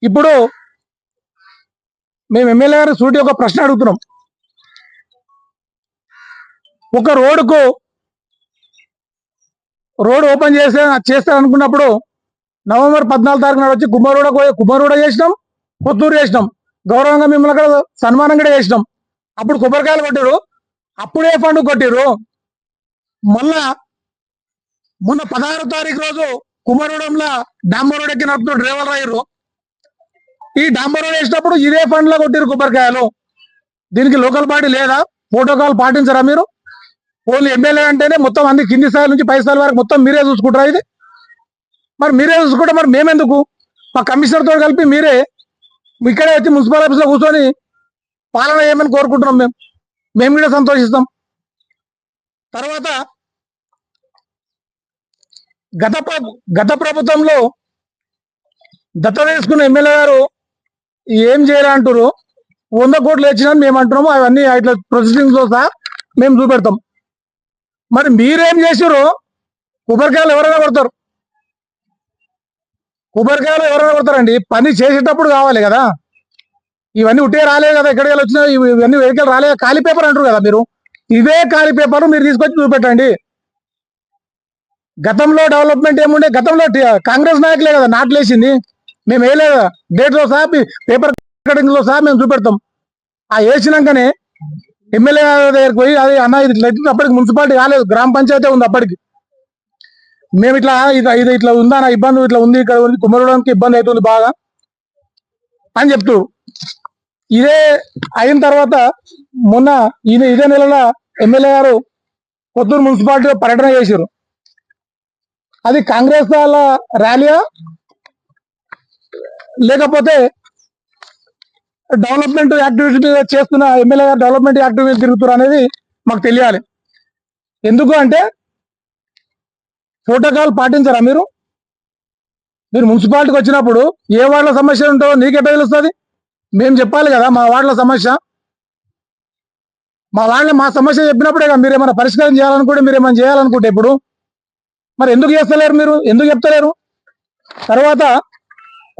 ఇప్పుడు మేము ఎమ్మెల్యే గారు సూటి ఒక ప్రశ్న అడుగుతున్నాం. ఒక రోడ్ ఓపెన్ చేస్తారనుకున్నప్పుడు నవంబర్ 14 తారీఖున వచ్చి కుమ్మరోడ చేసినాం, కొత్తూరు చేసినాం. గౌరవంగా మిమ్మల్ని అక్కడ సన్మానం కూడా చేసినాం. అప్పుడు కొబ్బరికాయలు కొట్టారు, అప్పుడే ఫండ్ కొట్టిరు. మొన్న 16 తారీఖు రోజు కుమ్మరోడంలో డాంబర్ రోడ్ ఎక్కి నడుపుతూ డ్రైవర్లు అయ్యారు. ఈ డాంబర్ రోడ్ వేసినప్పుడు ఇదే ఫండ్ లో కొట్టిరు కొబ్బరికాయలు. దీనికి లోకల్ పార్టీ లేదా? ప్రోటోకాల్ పాటించరా మీరు? ఓన్లీ ఎమ్మెల్యే అంటేనే మొత్తం అన్ని కింది స్థాయి నుంచి పై స్థాయి వరకు మొత్తం మీరే చూసుకుంటారా? ఇది మరి మీరే చూసుకుంటే మరి మేమెందుకు? మా కమిషనర్ తో కలిపి మీరే ఇక్కడే వచ్చి మున్సిపల్ ఆఫీస్ లో కూర్చొని పాలన చేయమని కోరుకుంటున్నాం. మేము కూడా సంతోషిస్తాం. తర్వాత గత ప్రభుత్వంలో దత్తత తీసుకున్న ఎమ్మెల్యే గారు ఏం చేయాలంటారు? 100 కోట్లు ఇచ్చినా మేము అంటున్నాము, అవన్నీ ఇట్లా ప్రొసీడింగ్స్ లో సహా మేము చూపెడతాం. మరి మీరేం చేసారు? కొబ్బరికాయలు ఎవరైనా కొడతారు, కొబ్బరికాయలు ఎవరైనా కొడతారండి. పని చేసేటప్పుడు కావాలి కదా. ఇవన్నీ ఉట్టే రాలేదు కదా, ఎక్కడికి వచ్చినా ఇవన్నీ వెహికల్ రాలేదు. ఖాళీ పేపర్ అంటారు కదా మీరు, ఇదే ఖాళీ పేపర్ మీరు తీసుకొచ్చి చూపెట్టండి. గతంలో డెవలప్మెంట్ ఏముండే? గతంలో కాంగ్రెస్ నాయకులే కదా నాట్లేసింది, మేము వేయలేదు కదా. డేట్ లో సహా పేపర్ కటింగ్ లో సహా మేము చూపెడతాం. ఆ వేసినాకనే ఎమ్మెల్యే దగ్గరికి పోయి అది అన్న ఇది ఇట్లా ఎత్తుంది. అప్పటికి మున్సిపాలిటీ కాలేదు, గ్రామ పంచాయతీ ఉంది అప్పటికి. మేము ఇట్లా ఇది ఇట్లా ఉందా నా ఇబ్బంది, ఇట్లా ఉంది, ఇక్కడ ఉంది, కుమ్మరడానికి ఇబ్బంది అవుతుంది బాగా అని చెప్తూ ఇదే అయిన తర్వాత మొన్న ఇదే నెలలో ఎమ్మెల్యే గారు కొత్తూరు మున్సిపాలిటీలో పర్యటన చేశారు. అది కాంగ్రెస్ వాళ్ళ ర్యాలీయా లేకపోతే డెవలప్మెంట్ యాక్టివిటీ చేస్తున్న ఎమ్మెల్యే గారు డెవలప్మెంట్ యాక్టివిటీ తిరుగుతారు అనేది మాకు తెలియాలి. ఎందుకు అంటే ప్రోటోకాల్ పాటించరా మీరు? మీరు మున్సిపాలిటీకి వచ్చినప్పుడు ఏ వార్డుల సమస్య ఉంటో నీకే తెలుస్తుంది. మేము చెప్పాలి కదా మా వార్డుల సమస్య. మా సమస్య చెప్పినప్పుడే కదా మీరు ఏమైనా పరిష్కారం చేయాలనుకుంటే, మీరు ఏమైనా చేయాలనుకుంటే ఇప్పుడు మరి ఎందుకు చేస్తలేరు? మీరు ఎందుకు చెప్తలేరు? తర్వాత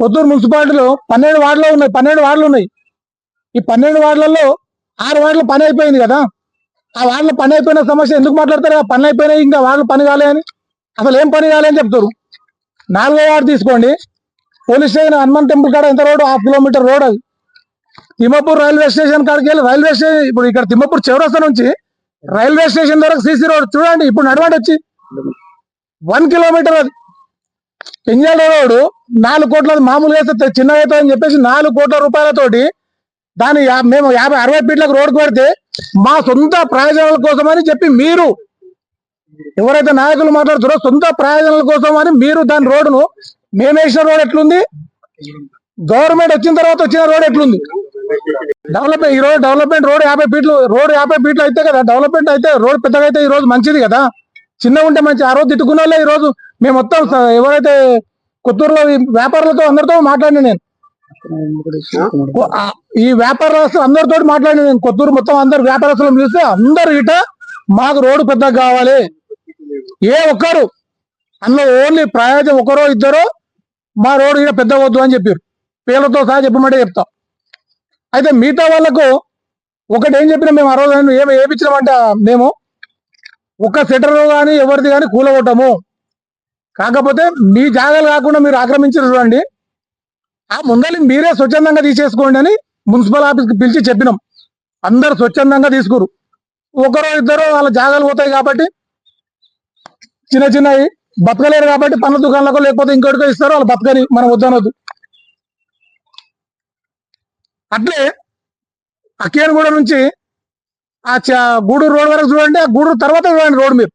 కొత్తూరు మున్సిపాలిటీలో 12 వార్డులు ఉన్నాయి. ఈ 12 వార్డులలో 6 వార్డుల పని అయిపోయింది కదా. ఆ వార్డుల పని అయిపోయిన సమస్య ఎందుకు మాట్లాడతారు? పనులు అయిపోయినాయి, ఇంకా వార్డులు పని కాలే అని. అసలు ఏం పని కాలే అని చెప్తారు. 4వ వార్డు తీసుకోండి, పోలీస్ స్టేషన్ హనుమాన్ టెంపుల్ కాడ ఎంత రోడ్? 1/2 kilometre road. అది తిమ్మపూర్ రైల్వే స్టేషన్ కాడికి వెళ్ళి రైల్వే స్టేషన్, ఇప్పుడు ఇక్కడ తిమ్మపూర్ చౌరస్తా నుంచి రైల్వే స్టేషన్ వరకు సీసీ రోడ్ చూడండి. ఇప్పుడు నడవండి వచ్చి 1 కిలోమీటర్. అది పెంజాల రోడ్ 4 కోట్ల, మామూలుగా అయితే చిన్నగా అవుతుంది అని చెప్పేసి 4 కోట్ల రూపాయలతోటి దాని మేము 50-60 ఫీట్లకు రోడ్డు పెడితే మా సొంత ప్రయోజనాల కోసం అని చెప్పి మీరు ఎవరైతే నాయకులు మాట్లాడుతారో సొంత ప్రయోజనాల కోసం అని మీరు దాని రోడ్డును, మేము వేసిన రోడ్ ఎట్లుంది, గవర్నమెంట్ వచ్చిన తర్వాత వచ్చిన రోడ్ ఎట్లుంది? డెవలప్మెంట్ ఈ రోజు డెవలప్మెంట్ రోడ్ 50 ఫీట్లు అయితే కదా డెవలప్మెంట్ అయితే, రోడ్ పెద్దగా అయితే ఈ రోజు మంచిది కదా. చిన్నగా ఉంటే మంచి. ఆ రోజు తిట్టుకున్న వాళ్ళే ఈ రోజు మేము మొత్తం ఎవరైతే కొత్తూరులో వ్యాపారులతో అందరితో మాట్లాడిన నేను, ఈ వ్యాపారస్తులు అందరితో మాట్లాడిన నేను, కొత్తూరు మొత్తం అందరు వ్యాపారస్తులను పిలిస్తే అందరు ఇట మాకు రోడ్డు పెద్దగా కావాలి, ఏ ఒక్కరు అందులో ఓన్లీ ప్రయోజనం ఒకరో ఇద్దరో మా రోడ్డు ఇక పెద్ద వద్దు అని చెప్పారు. పేర్లతో సహా చెప్పమంటే చెప్తాం. అయితే మిగతా వాళ్ళకు ఒకటి ఏం చెప్పినా మేము ఆ రోజు ఏమిచ్చినామంటే మేము ఒక్క సెటర్ కానీ ఎవరిది కానీ కూలగొట్టము. కాకపోతే మీ జాగాలు కాకుండా మీరు ఆక్రమించారు చూడండి, ఆ ముందరి మీరే స్వచ్ఛందంగా తీసేసుకోండి అని మున్సిపల్ ఆఫీస్కి పిలిచి చెప్పినాం. అందరు స్వచ్ఛందంగా తీసుకురు. ఒకరో ఇద్దరు వాళ్ళ జాగాలు పోతాయి కాబట్టి, చిన్నవి బతకలేరు కాబట్టి పన్ను దుకాణాలకు లేకపోతే ఇంకోటికో ఇస్తారు, వాళ్ళు బతకని మనం వద్దనొద్దు. అట్లే అక్కియనగూడ నుంచి ఆ గూడూరు రోడ్ వరకు చూడండి, ఆ గూడూరు తర్వాత చూడండి రోడ్. మీరు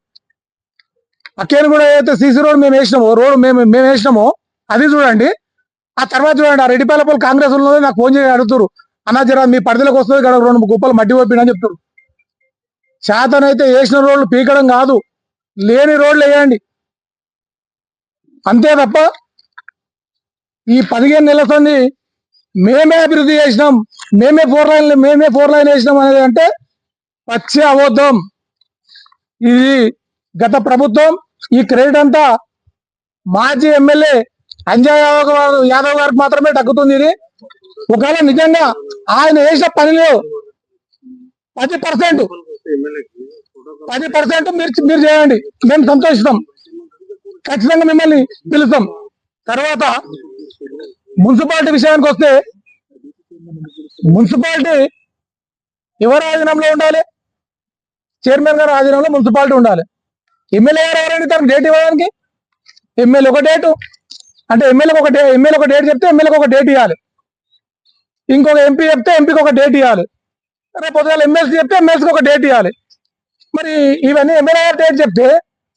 అక్కియనగూడ ఏదైతే సీసీ రోడ్ మేము వేసినామో, రోడ్ మేము వేసినామో అది చూడండి. ఆ తర్వాత చూడండి, ఆ రెడ్డిపాలపల్లి కాంగ్రెస్ ఉన్నది నాకు ఫోన్ చేసి అడుగుతారు, అన్నా జరా మీ పరిధిలోకి వస్తుంది ఇక్కడ 2 గుప్పలు మట్టి పోపిండని చెప్తారు. శాతనైతే వేసిన రోడ్లు పీకడం కాదు, లేని రోడ్లు వేయండి అంతే తప్ప ఈ 15 నెలల సంది మేమే అభివృద్ధి చేసినాం, మేమే 4 లైన్ వేసినాం అనేది అంటే పచ్చి అబద్ధం. ఇది గత ప్రభుత్వం, ఈ క్రెడిట్ అంతా మాజీ ఎమ్మెల్యే అంజయ్ యాదవ్ గారికి మాత్రమే దక్కుతుంది. ఇది ఒకవేళ నిజంగా ఆయన వేసిన పనిలో 10% మీరు చేయండి, మేము సంతోషిస్తాం, ఖచ్చితంగా మిమ్మల్ని పిలుస్తాం. తర్వాత మున్సిపాలిటీ విషయానికి వస్తే, మున్సిపాలిటీ ఎవరి ఆధీనంలో ఉండాలి? చైర్మన్ గారు ఆధీనంలో మున్సిపాలిటీ ఉండాలి. ఎమ్మెల్యే గారు ఎవరైనా తనకు డేట్ ఇవ్వడానికి, ఎమ్మెల్యే ఒక డేటు అంటే ఎమ్మెల్యేకి ఒక డేట్ చెప్తే ఎమ్మెల్యేకి ఒక డేట్ ఇవ్వాలి, ఇంకొక ఎంపీ చెప్తే ఎంపీకి ఒక డేట్ ఇవ్వాలి, రేపు పొద్దుగాల ఎమ్మెల్సీ చెప్తే ఎమ్మెల్సీకి ఒక డేట్ ఇవ్వాలి. మరి ఇవన్నీ ఎమ్మెల్యే గారు డేట్ చెప్తే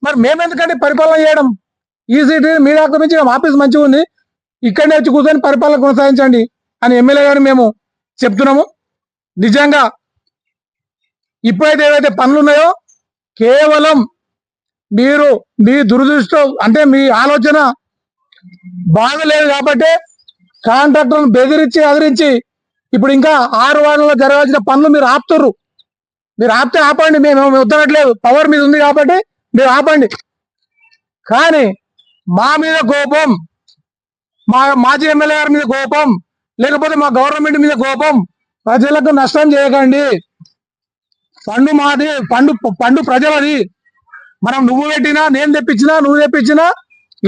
మరి మేము ఎందుకంటే పరిపాలన చేయడం? ఈసీటీ మీ ఆక్రమించి ఆఫీస్ మంచిగా ఉంది, ఇక్కడనే వచ్చి కూర్చొని పరిపాలన కొనసాగించండి అని ఎమ్మెల్యే గారు మేము చెప్తున్నాము. నిజంగా ఇప్పుడైతే ఏవైతే పనులు ఉన్నాయో కేవలం మీరు మీ దురదృష్టం అంటే మీ ఆలోచన బాగలేదు కాబట్టి కాంట్రాక్టర్లను బెదిరించి అదిరించి ఇప్పుడు ఇంకా 6 వార్డులలో జరగాల్సిన పనులు మీరు ఆపుతుర్రు. మీరు ఆపితే ఆపండి, మేము వద్దనట్లేదు, పవర్ మీద ఉంది కాబట్టి మీరు ఆపండి. కానీ మా మీద కోపం, మా మాజీ ఎమ్మెల్యే గారి మీద కోపం, లేకపోతే మా గవర్నమెంట్ మీద కోపం, ప్రజలకు నష్టం చేయకండి. పండు మాది, పండు ప్రజలది. మనం నువ్వు పెట్టినా, నేను తెప్పించినా, నువ్వు తెప్పించినా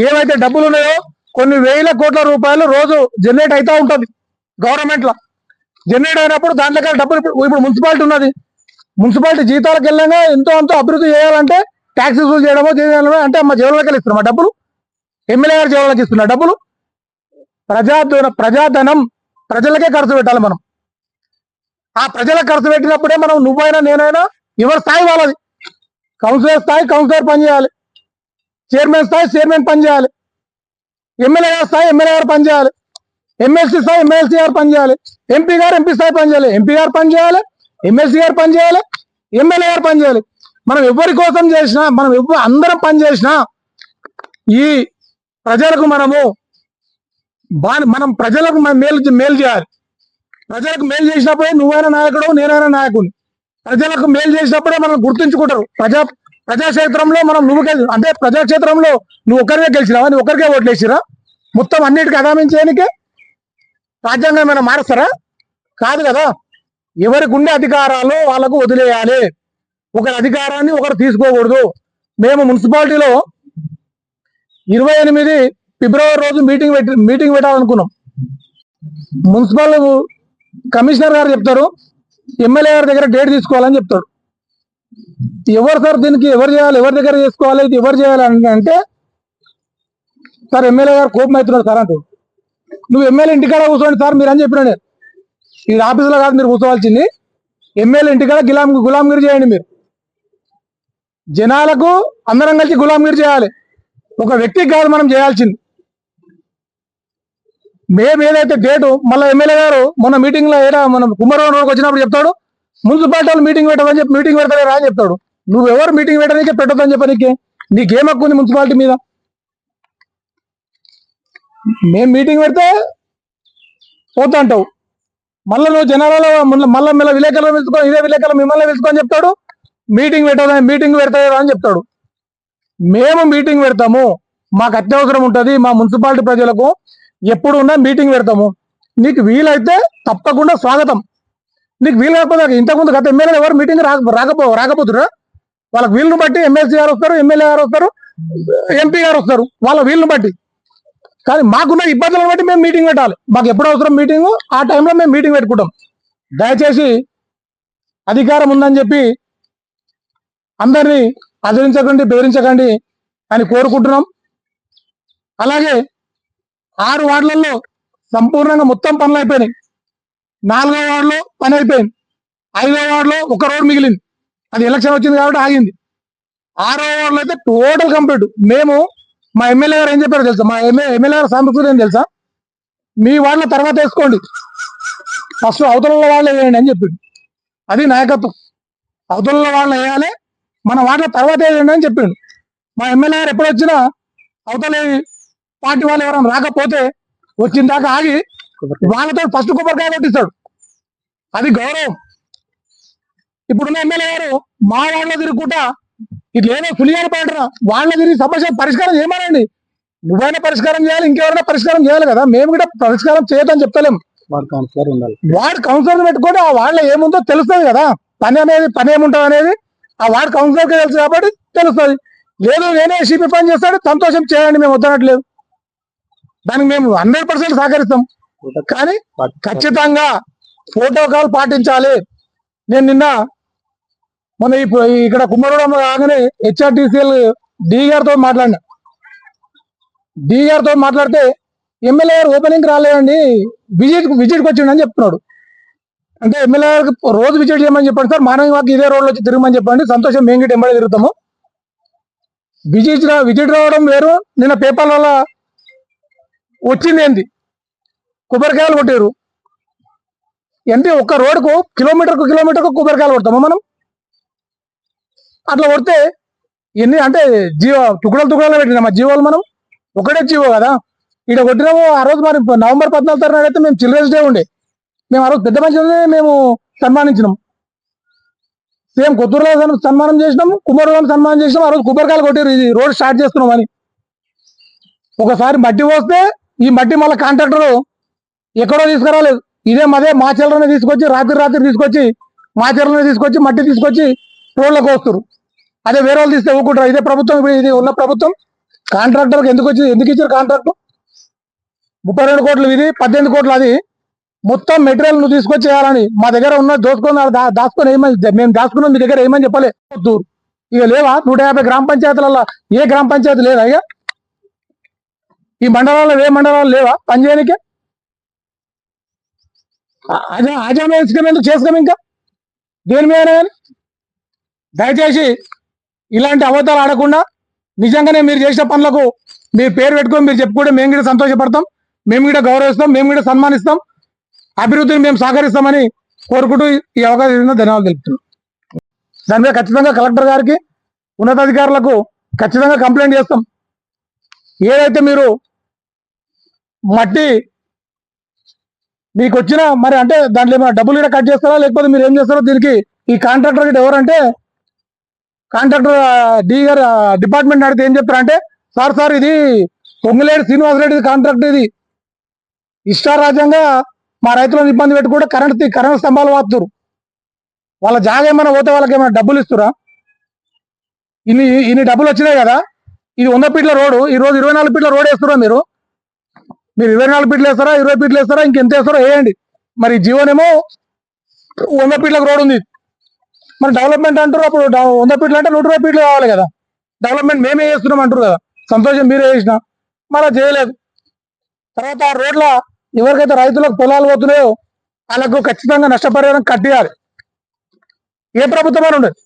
ఏవైతే డబ్బులు ఉన్నాయో కొన్ని వేల కోట్ల రూపాయలు రోజు జనరేట్ అవుతా ఉంటుంది గవర్నమెంట్ లో. జనరేట్ అయినప్పుడు దాంట్లో డబ్బులు ఇప్పుడు మున్సిపాలిటీ ఉన్నది, మున్సిపాలిటీ జీతాలకు వెళ్ళగా ఎంతో అంతో అభివృద్ధి చేయాలంటే ట్యాక్స్ వసూలు చేయడమో అంటే మా జేబులోకి వెళ్ళి ఇస్తున్నాం డబ్బులు, ఎమ్మెల్యే గారి జేబులోకి ఇస్తున్నా డబ్బులు. ప్రజాధనం ప్రజలకే ఖర్చు పెట్టాలి మనం. ఆ ప్రజలకు ఖర్చు పెట్టినప్పుడే మనం నువ్వైనా నేనైనా ఎవరి స్థాయి వాళ్ళది. కౌన్సిలర్ స్థాయి కౌన్సిలర్ పనిచేయాలి, చైర్మన్ స్థాయి చైర్మన్ పనిచేయాలి, ఎమ్మెల్యే గారి స్థాయి ఎమ్మెల్యే గారు పనిచేయాలి, ఎమ్మెల్సీ స్థాయి ఎమ్మెల్సీ గారు పనిచేయాలి, ఎంపీ గారు ఎంపీ స్థాయి పనిచేయాలి, ఎంపీ గారు పనిచేయాలి, ఎమ్మెల్సీ గారు పనిచేయాలి, ఎమ్మెల్యే గారు పనిచేయాలి. మనం ఎవరి కోసం చేసినా, మనం అందరం పనిచేసినా ఈ ప్రజలకు మనం ప్రజలకు మేలు చేయాలి. ప్రజలకు మేలు చేసినప్పుడే నువ్వైనా నాయకుడు, నేనైనా నాయకుడిని. ప్రజలకు మేలు చేసినప్పుడే మనం గుర్తుంచుకుంటారు. ప్రజాక్షేత్రంలో నువ్వు అంటే ప్రజాక్షేత్రంలో నువ్వు ఒక్కరికే గెలిచినావా, నువ్వు ఒక్కరికే ఓట్లు వేసిరా? మొత్తం అన్నిటికీ అదామించేయనికే రాజ్యాంగం ఏమైనా మారుస్తారా? కాదు కదా. ఎవరికి ఉండే అధికారాలు వాళ్ళకు వదిలేయాలి, ఒకరి అధికారాన్ని ఒకరు తీసుకోకూడదు. మేము మున్సిపాలిటీలో 28 ఫిబ్రవరి రోజు మీటింగ్ పెట్టాలనుకున్నాం. మున్సిపల్ కమిషనర్ గారు చెప్తారు ఎమ్మెల్యే గారి దగ్గర డేట్ తీసుకోవాలని చెప్తాడు. ఎవరు సార్ దీనికి ఎవరు చేయాలి, ఎవరి దగ్గర చేసుకోవాలి, ఇది ఎవరు చేయాలి అంటే సార్ ఎమ్మెల్యే గారు కోపం అవుతున్నాడు సార్ అంటే. నువ్వు ఎమ్మెల్యే ఇంటికాడ కూర్చోండి సార్ మీరు అని చెప్పినా. ఈ ఆఫీసులో కాదు మీరు కూర్చోవాల్సింది, ఎమ్మెల్యే ఇంటికాడ గులాంగిరి చేయండి. మీరు జనాలకు అందరం కలిసి గులాంగిరి చేయాలి, ఒక వ్యక్తికి కాదు మనం చేయాల్సింది. మేము ఏదైతే డేటు మళ్ళీ ఎమ్మెల్యే గారు మొన్న మీటింగ్ లో మనం కుమ్మరవాడ రోడ్కి వచ్చినప్పుడు చెప్తాడు మున్సిపాలిటీ వాళ్ళు మీటింగ్ పెట్టమని చెప్పి మీటింగ్ పెడతారా అని చెప్తాడు. నువ్వెవరు మీటింగ్ పెట్టడానికి పెట్టొద్దని చెప్పి నీకేం హక్కు ఉంది మున్సిపాలిటీ మీద? మేము మీటింగ్ పెడితే పోతా అంటావు, మళ్ళీ నువ్వు జనాలలో మళ్ళీ విలేకరులు పిలుచుకొని ఇదే విలేకరులు మిమ్మల్ని పిలుచుకొని చెప్తాడు మీటింగ్ పెడతాడు అని చెప్తాడు. మేము మీటింగ్ పెడతాము, మాకు అత్యవసరం ఉంటుంది, మా మున్సిపాలిటీ ప్రజలకు ఎప్పుడు ఉన్నా మీటింగ్ పెడతాము. నీకు వీలైతే తప్పకుండా స్వాగతం, నీకు వీలు కాకపోతే ఇంతకుముందు గత ఎమ్మెల్యేలు ఎవరు మీటింగ్ రాకపోతురా? వాళ్ళకి వీలును బట్టి ఎమ్మెల్సీ గారు వస్తారు, ఎమ్మెల్యే గారు వస్తారు, ఎంపీ గారు వస్తారు, వాళ్ళ వీలును బట్టి. కానీ మాకున్న ఇబ్బందులను బట్టి మేము మీటింగ్ పెట్టాలి. మాకు ఎప్పుడు అవసరం మీటింగ్ ఆ టైంలో మేము మీటింగ్ పెట్టుకుంటాం. దయచేసి అధికారం ఉందని చెప్పి అందరినీ అదిరించకండి, బెదిరించకండి అని కోరుకుంటున్నాం. అలాగే 6 వార్డులలో సంపూర్ణంగా మొత్తం పనులు అయిపోయినాయి. 4వ వార్డులో పని అయిపోయింది, 5వ వార్డులో ఒక రోడ్ మిగిలింది, అది ఎలక్షన్ వచ్చింది కాబట్టి ఆగింది. 6వ వార్డులో అయితే టోటల్ కంప్లీట్. మేము మా ఎమ్మెల్యే గారు ఏం చెప్పారో తెలుసా? మా ఎమ్మెల్యే గారు సాంబశివరావు ఏం తెలుసా? మీ వాళ్ళ తర్వాత వేసుకోండి, ఫస్ట్ అవతల వాళ్ళు వేయండి అని చెప్పిండు. అది నాయకత్వం. అవతల వాళ్ళు వేయాలి, మన వాళ్ళ తర్వాత వేయండి అని చెప్పిండు. మా ఎమ్మెల్యే గారు ఎప్పుడు వచ్చినా అవతల పార్టీ వాళ్ళు ఎవరైనా రాకపోతే వచ్చిన దాకా ఆగి వాళ్ళతో ఫస్ట్ కొబ్బరికాయ కొట్టిస్తాడు, అది గౌరవం. ఇప్పుడున్న ఎమ్మెల్యే గారు మా వాళ్ళలో తిరుగుకుంటా ఇట్లేదో పులియాన పడరా వాళ్ళ తిరిగి సమస్య పరిష్కారం చేయమనండి. నువ్వైనా పరిష్కారం చేయాలి, ఇంకెవరైనా పరిష్కారం చేయాలి కదా. మేము కూడా పరిష్కారం చేయదని చెప్తలేము. వార్డు కౌన్సిలర్ పెట్టుకుంటే ఆ వాళ్ళ ఏముందో తెలుస్తుంది కదా. పని ఏముంటుంది అనేది ఆ వార్డు కౌన్సిలర్కే తెలుసు కాబట్టి తెలుస్తుంది. లేదు నేనే సిపి పని చేస్తాడు, సంతోషం చేయండి, మేము వద్దనట్లేదు. దానికి మేము 100% సహకరిస్తాం. కానీ ఖచ్చితంగా ప్రోటోకాల్ పాటించాలి. నేను మొన్న ఇక్కడ కుమ్మరోడ రాగానే హెచ్ఆర్టీసీఎల్ డి గారితో మాట్లాడినా. డి గారితో మాట్లాడితే ఎమ్మెల్యే గారు ఓపెనింగ్ రాలేదండి, విజిట్కి వచ్చిండని చెప్తున్నాడు. అంటే ఎమ్మెల్యే గారికి రోజు విజిట్ చేయమని చెప్పండి సార్, మార్నింగ్ వాక్ ఇదే రోడ్లో వచ్చి తిరగమని చెప్పండి, సంతోషం మేము గిట్ట ఎంబడి తిరుగుతాము. విజిట్ రావడం వేరు, నిన్న పేపర్ల వచ్చింది ఏంది కొబ్బరికాయలు కొట్టారు. అంటే ఒక్క రోడ్డుకు కిలోమీటర్కు కొబ్బరికాయలు కొడతామా మనం? అట్లా కొడితే ఎన్ని అంటే టుకుడలు పెట్టినా మా జీవాలు మనం ఒకటే జీవో కదా. ఇక్కడ కొట్టినాము. ఆ రోజు మరి నవంబర్ 14 తారీఖు అయితే మేము చిల్డ్రన్స్ డే ఉండే, మేము ఆ రోజు పెద్ద మనుషులనే మేము సన్మానించినాం. సేమ్ కొత్తూరులో సన్మానం చేసినాం, కుమ్మరిలో సన్మానం చేసినాం. ఆ రోజు కొబ్బరికాయలు కొట్టారు ఇది రోడ్ స్టార్ట్ చేస్తున్నాం అని. ఒకసారి మట్టి పోస్తే ఈ మట్టి మళ్ళీ కాంట్రాక్టర్ ఎక్కడో తీసుకురాలేదు, ఇదే మా చెల్లరనే తీసుకొచ్చి రాత్రి తీసుకొచ్చి మా చెల్లరనే తీసుకొచ్చి మట్టి తీసుకొచ్చి రోడ్లకు వస్తారు. అదే వేరే వాళ్ళు తీస్తే ఊరుకుంటారు. ఇదే ప్రభుత్వం, ఇప్పుడు ఇది ఉన్న ప్రభుత్వం కాంట్రాక్టర్కి ఎందుకు ఇచ్చారు కాంట్రాక్ట్? 32 కోట్లు ఇది, 18 కోట్లు అది. మొత్తం మెటీరియల్ నువ్వు తీసుకొచ్చి చేయాలని మా దగ్గర ఉన్న దాచుకొని ఏమని మేము దాచుకున్నాం, మీ దగ్గర ఏమని చెప్పలే. ఇక లేవా 150 గ్రామ పంచాయతీలలో ఏ గ్రామ పంచాయతీ లేదా? ఇక ఈ మండలాల్లో ఏ మండలాలు లేవా పనిచేయడానికి? ఆజామేసుకోం ఎందుకు చేసుకోం? ఇంకా దేని మీద కానీ దయచేసి ఇలాంటి అబద్ధాలు ఆడకుండా నిజంగానే మీరు చేసిన పనులకు మీరు పేరు పెట్టుకొని మీరు చెప్పుకుంటే మేము కూడా సంతోషపడతాం, మేము కూడా గౌరవిస్తాం, మేము కూడా సన్మానిస్తాం, అభివృద్ధిని మేము సహకరిస్తామని కోరుకుంటూ ఈ అవకాశం ఇచ్చిన ధన్యవాదాలు తెలుపుతున్నాం. దాని మీద ఖచ్చితంగా కలెక్టర్ గారికి, ఉన్నతాధికారులకు ఖచ్చితంగా కంప్లైంట్ చేస్తాం. ఏదైతే మీరు మట్టి మీకు వచ్చిన మరి అంటే దాంట్లో ఏమైనా డబ్బులు కూడా కట్ చేస్తారా లేకపోతే మీరు ఏం చేస్తారో దీనికి ఈ కాంట్రాక్టర్ గిట్ట ఎవరంటే కాంట్రాక్టర్ డి గారు డిపార్ట్మెంట్ అడిగితే ఏం చెప్తారంటే, సార్ ఇది పొంగులేడు శ్రీనివాసరెడ్డి కాంట్రాక్ట్, ఇది ఇష్టారాజ్యంగా మా రైతులను ఇబ్బంది పెట్టుకుంటే కరెంట్ స్తంభాలు వాతురు, వాళ్ళ జాగా ఏమైనా పోతే వాళ్ళకి ఏమైనా డబ్బులు ఇస్తురా? ఇన్ని డబ్బులు వచ్చినాయి కదా, ఇది 100 ఫీట్ల రోడ్డు, ఈ రోజు 24 ఫీట్ల రోడ్ వేస్తురా? మీరు 24 ఫీట్లు వేస్తారా, 20 ఫీట్లు వేస్తారా, ఇంకెంత వేస్తారో వేయండి. మరి జీవనేమో 100 ఫీట్లకు రోడ్ ఉంది, మరి డెవలప్మెంట్ అంటారు. అప్పుడు 100 ఫీట్లు అంటే 120 ఫీట్లు కావాలి కదా. డెవలప్మెంట్ మేమే చేస్తున్నాం అంటారు కదా, సంతోషం, మీరే చేసినా మళ్ళీ చేయలేదు. తర్వాత ఆ రోడ్ల ఎవరికైతే రైతులకు పొలాలు పోతున్నాయో వాళ్ళకు ఖచ్చితంగా నష్టపరిహారం కట్టియాలి. ఏ ప్రభుత్వం అని ఉండదు.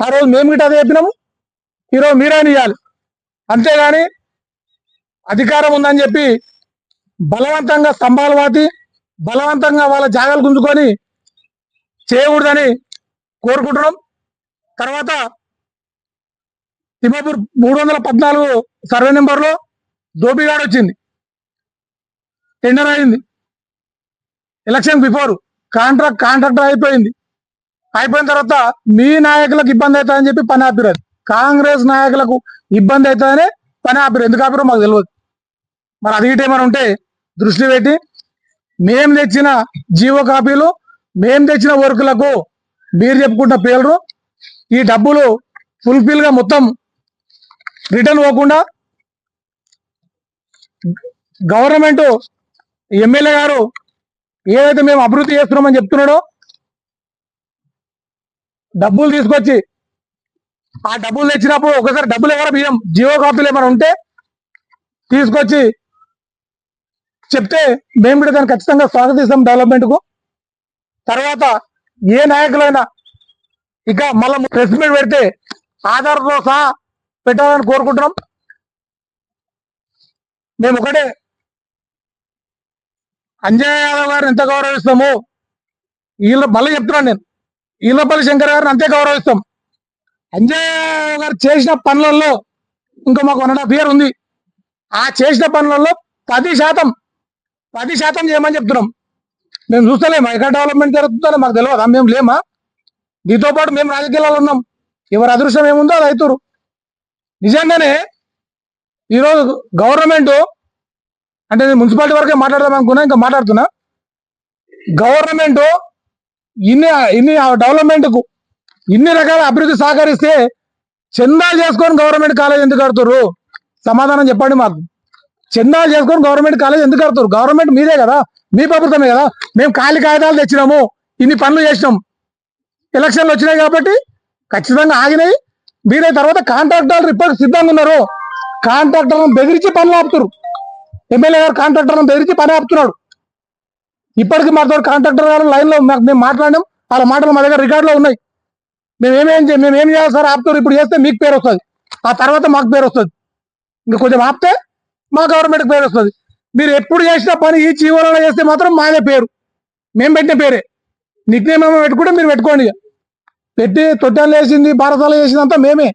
ఆ రోజు మేము గిట్ట అదే చెప్పినాము, ఈరోజు మీరైనా ఇవ్వాలి. అంతేగాని అధికారం ఉందని చెప్పి బలవంతంగా స్తంభాలు వాతి బలవంతంగా వాళ్ళ జాగాలు గుంజుకొని చేయకూడదని కోరుకుంటున్నాం. తర్వాత తిమ్మాపూర్ 314 సర్వే నెంబర్లో దోపిగాడు వచ్చింది, టెండర్ అయింది, ఎలక్షన్ బిఫోర్ కాంట్రాక్టర్ అయిపోయిన తర్వాత మీ నాయకులకు ఇబ్బంది అవుతుందని చెప్పి పని ఆపిరు. కాంగ్రెస్ నాయకులకు ఇబ్బంది అవుతుందనే పని ఆపిరు. ఎందుకు ఆపిరో మాకు తెలియదు. మరి అది ఏమైనా ఉంటే దృష్టి పెట్టి మేము తెచ్చిన జీవో కాపీలు, మేము తెచ్చిన వర్కులకు మీరు చెప్పుకుంటున్న పేర్లు, ఈ డబ్బులు ఫుల్ఫిల్ గా మొత్తం రిటర్న్ పోకుండా గవర్నమెంట్ ఎమ్మెల్యే గారు ఏదైతే మేము అభివృద్ధి చేస్తున్నామని చెప్తున్నాడో డబ్బులు తీసుకొచ్చి ఆ డబ్బులు తెచ్చినప్పుడు ఒకసారి డబ్బులు ఎవరు బియ్యం జీవో కాపీలు ఏమైనా ఉంటే తీసుకొచ్చి చెప్తే మేము కూడా దాన్ని ఖచ్చితంగా స్వాగతిస్తాం డెవలప్మెంట్ కు. తర్వాత ఏ నాయకులైనా ఇక మళ్ళీ ప్రెస్ మీట్ పెడితే ఆధార్తో సహా పెట్టాలని కోరుకుంటున్నాం. మేము ఒకటే, అంజయ్ యాదవ్ గారిని ఎంత గౌరవిస్తాము, మళ్ళీ చెప్తున్నాను నేను, ఈలపల్లి శంకర్ గారిని అంతే గౌరవిస్తాం. అంజయ్ యాదవ్ గారు చేసిన పనులలో ఇంకా మాకు 1.5 year ఉంది. ఆ చేసిన పనులలో 10% చేయమని చెప్తున్నాం. మేము చూస్తలేమా ఎక్కడ డెవలప్మెంట్ జరుగుతుందో మాకు తెలియదా? మేము లేమా? దీంతో పాటు మేము రాజకీయాల్లో ఉన్నాం. ఎవరి అదృష్టం ఏముందో అది అవుతారు. నిజంగానే ఈరోజు గవర్నమెంట్ అంటే నేను మున్సిపాలిటీ వరకే మాట్లాడదాం అనుకున్నా, ఇంకా మాట్లాడుతున్నా. గవర్నమెంట్ ఇన్ని డెవలప్మెంట్ కు ఇన్ని రకాల అభివృద్ధి సహకరిస్తే చందాలు చేసుకొని గవర్నమెంట్ కాలేజ్ ఎందుకు కడుతున్నారు? సమాధానం చెప్పండి మాకు. చందాలు చేసుకొని గవర్నమెంట్ కాలేజ్ ఎందుకు కడుతున్నారు? గవర్నమెంట్ మీదే కదా, మీ ప్రభుత్వమే కదా. మేము ఖాళీ కాగితాలు తెచ్చినాము, ఇన్ని పనులు చేసినాం, ఎలక్షన్లు వచ్చినాయి కాబట్టి ఖచ్చితంగా ఆగినాయి. మీరే తర్వాత కాంట్రాక్టర్లు రిపోర్ట్ సిద్ధంగా ఉన్నారు, కాంట్రాక్టర్లను బెదిరించి పనులు ఆపుతారు. ఎమ్మెల్యే గారు కాంట్రాక్టర్లను బెదిరించి పని ఆపుతున్నాడు. ఇప్పటికీ మాతో కాంట్రాక్టర్ గారు లైన్ లో మేము మాట్లాడినాం, వాళ్ళ మాటలు మా దగ్గర రికార్డులో ఉన్నాయి. మేమేం చేయాలి సార్, ఆపుతారు, ఇప్పుడు చేస్తే మీకు పేరు వస్తుంది, ఆ తర్వాత మాకు పేరు వస్తుంది. ఇంకా కొంచెం ఆపితే మా గవర్నమెంట్కి పేరు వస్తుంది. మీరు ఎప్పుడు చేసిన పని ఈ చీవలలో చేస్తే మాత్రం మాదే పేరు, మేము పెట్టిన పేరే. నిక్నేమ్ ఏమో పెట్టుకుంటే మీరు పెట్టుకోండి. పెట్టి తొట్టాలు వేసింది, బారసాలు వేసిందంతా మేమే.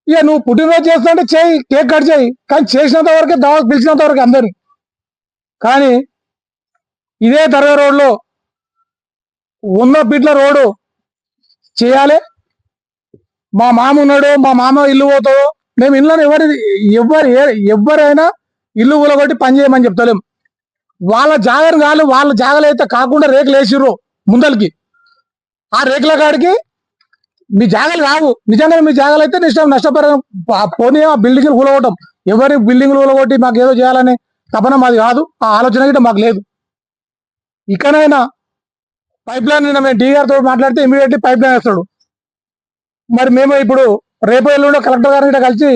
ఇక నువ్వు పుట్టినరోజు చేస్తా అంటే చేయి, కేక్ కట్ చేయి, కానీ చేసినంత వరకే దావా పిలిచినంత వరకు అందరిని. కానీ ఇదే దర్గా రోడ్లో 100 ఫీట్ల రోడ్డు చేయాలి. మా మామ ఉన్నాడు, మా మామ ఇల్లు పోతాడు, మేము ఇళ్ళని ఎవరైనా ఇల్లు ఊలగొట్టి పని చేయమని చెప్తలేం. వాళ్ళ జాగలు కాదు, వాళ్ళ జాగలు అయితే కాకుండా రేకులు వేసిర్రు ముందలకి, ఆ రేకుల కాడికి మీ జాగలు కావు, నిజంగా మీ జాగలు అయితే నష్టపరం పోనీ ఆ బిల్డింగ్లు కూలగొట్టం. ఎవరి బిల్డింగ్లు కూలగొట్టి మాకు ఏదో చేయాలని తపన మాది కాదు, ఆ ఆలోచన గిట్ట మాకు లేదు. ఇకనైనా పైప్ లైన్ మేము డీఆర్ తోటి మాట్లాడితే ఇమీడియట్లీ పైప్ లైన్ వేస్తాడు. మరి మేము ఇప్పుడు రేపు ఎల్లుండో కలెక్టర్ గారిని గిట్ట కలిసి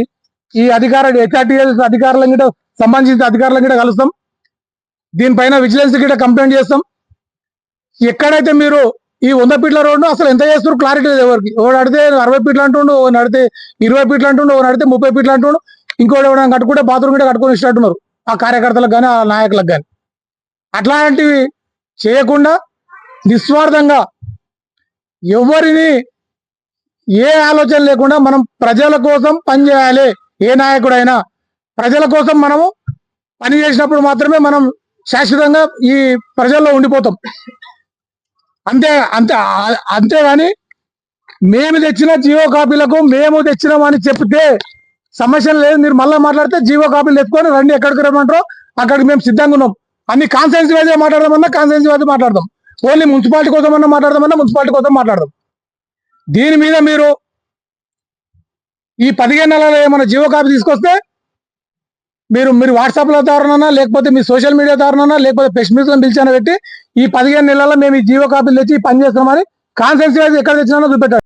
ఈ హెచ్ఆర్టీఎస్ అధికారుల గిట్ట సంబంధించిన అధికారుల గిట్ట కలుస్తాం. దీనిపైన విజిలెన్స్ గిట్ట కంప్లైంట్ చేస్తాం. ఎక్కడైతే మీరు ఈ 100 ఫీట్ల రోడ్డు అసలు ఎంత చేస్తారు క్లారిటీ లేదు ఎవరికి. ఒకడు అడితే 60 ఫీట్లు అంటుండు, ఒకటి అడితే 20 ఫీట్లు అంటుండు, ఒకటి అడితే 30 ఫీట్లు అంటుండు, ఇంకోటి ఎవరైనా కట్టుకుంటే బాత్రూమ్ గిట్ట కట్టుకొని ఇష్టట్టున్నారు ఆ కార్యకర్తలకు కానీ ఆ నాయకులకు కానీ. అట్లాంటివి చేయకుండా నిస్వార్థంగా ఎవరిని ఏ ఆలోచన లేకుండా మనం ప్రజల కోసం పనిచేయాలి. ఏ నాయకుడైనా ప్రజల కోసం మనము పని చేసినప్పుడు మాత్రమే మనం శాశ్వతంగా ఈ ప్రజల్లో ఉండిపోతాం. అంతేగాని మేము తెచ్చిన జీవో కాపీలకు మేము తెచ్చినామని చెప్తే సమస్య లేదు. మీరు మళ్ళీ మాట్లాడితే జీవో కాపీలు తెచ్చుకొని రండి, ఎక్కడికి రమ్మంటారో అక్కడికి మేము సిద్ధంగా ఉన్నాం. అన్ని కాన్స్టిట్యున్సీ వైజ్ మాట్లాడదామన్నా కాన్స్టిట్యున్సీ వైజ్ మాట్లాడదాం, ఓన్లీ మున్సిపాలిటీ కోసం అన్నా మాట్లాడదామన్నా మున్సిపాలిటీ కోసం మాట్లాడదాం. దీని మీద మీరు ఈ 15 నెలల ఏమైనా జీవో కాపీ తీసుకొస్తే మీరు వాట్సాప్ల ద్వారానన్నా లేకపోతే మీ సోషల్ మీడియా ద్వారానన్నా లేకపోతే ప్రెస్ మీట్ పిలిచాను పెట్టి ఈ 15 నెలల్లో మేము ఈ జీవో కాపీలు తెచ్చి పని చేస్తామని కాన్స్టిట్యున్సీ వైజ్ ఎక్కడ తెచ్చినా చూపెట్టారు.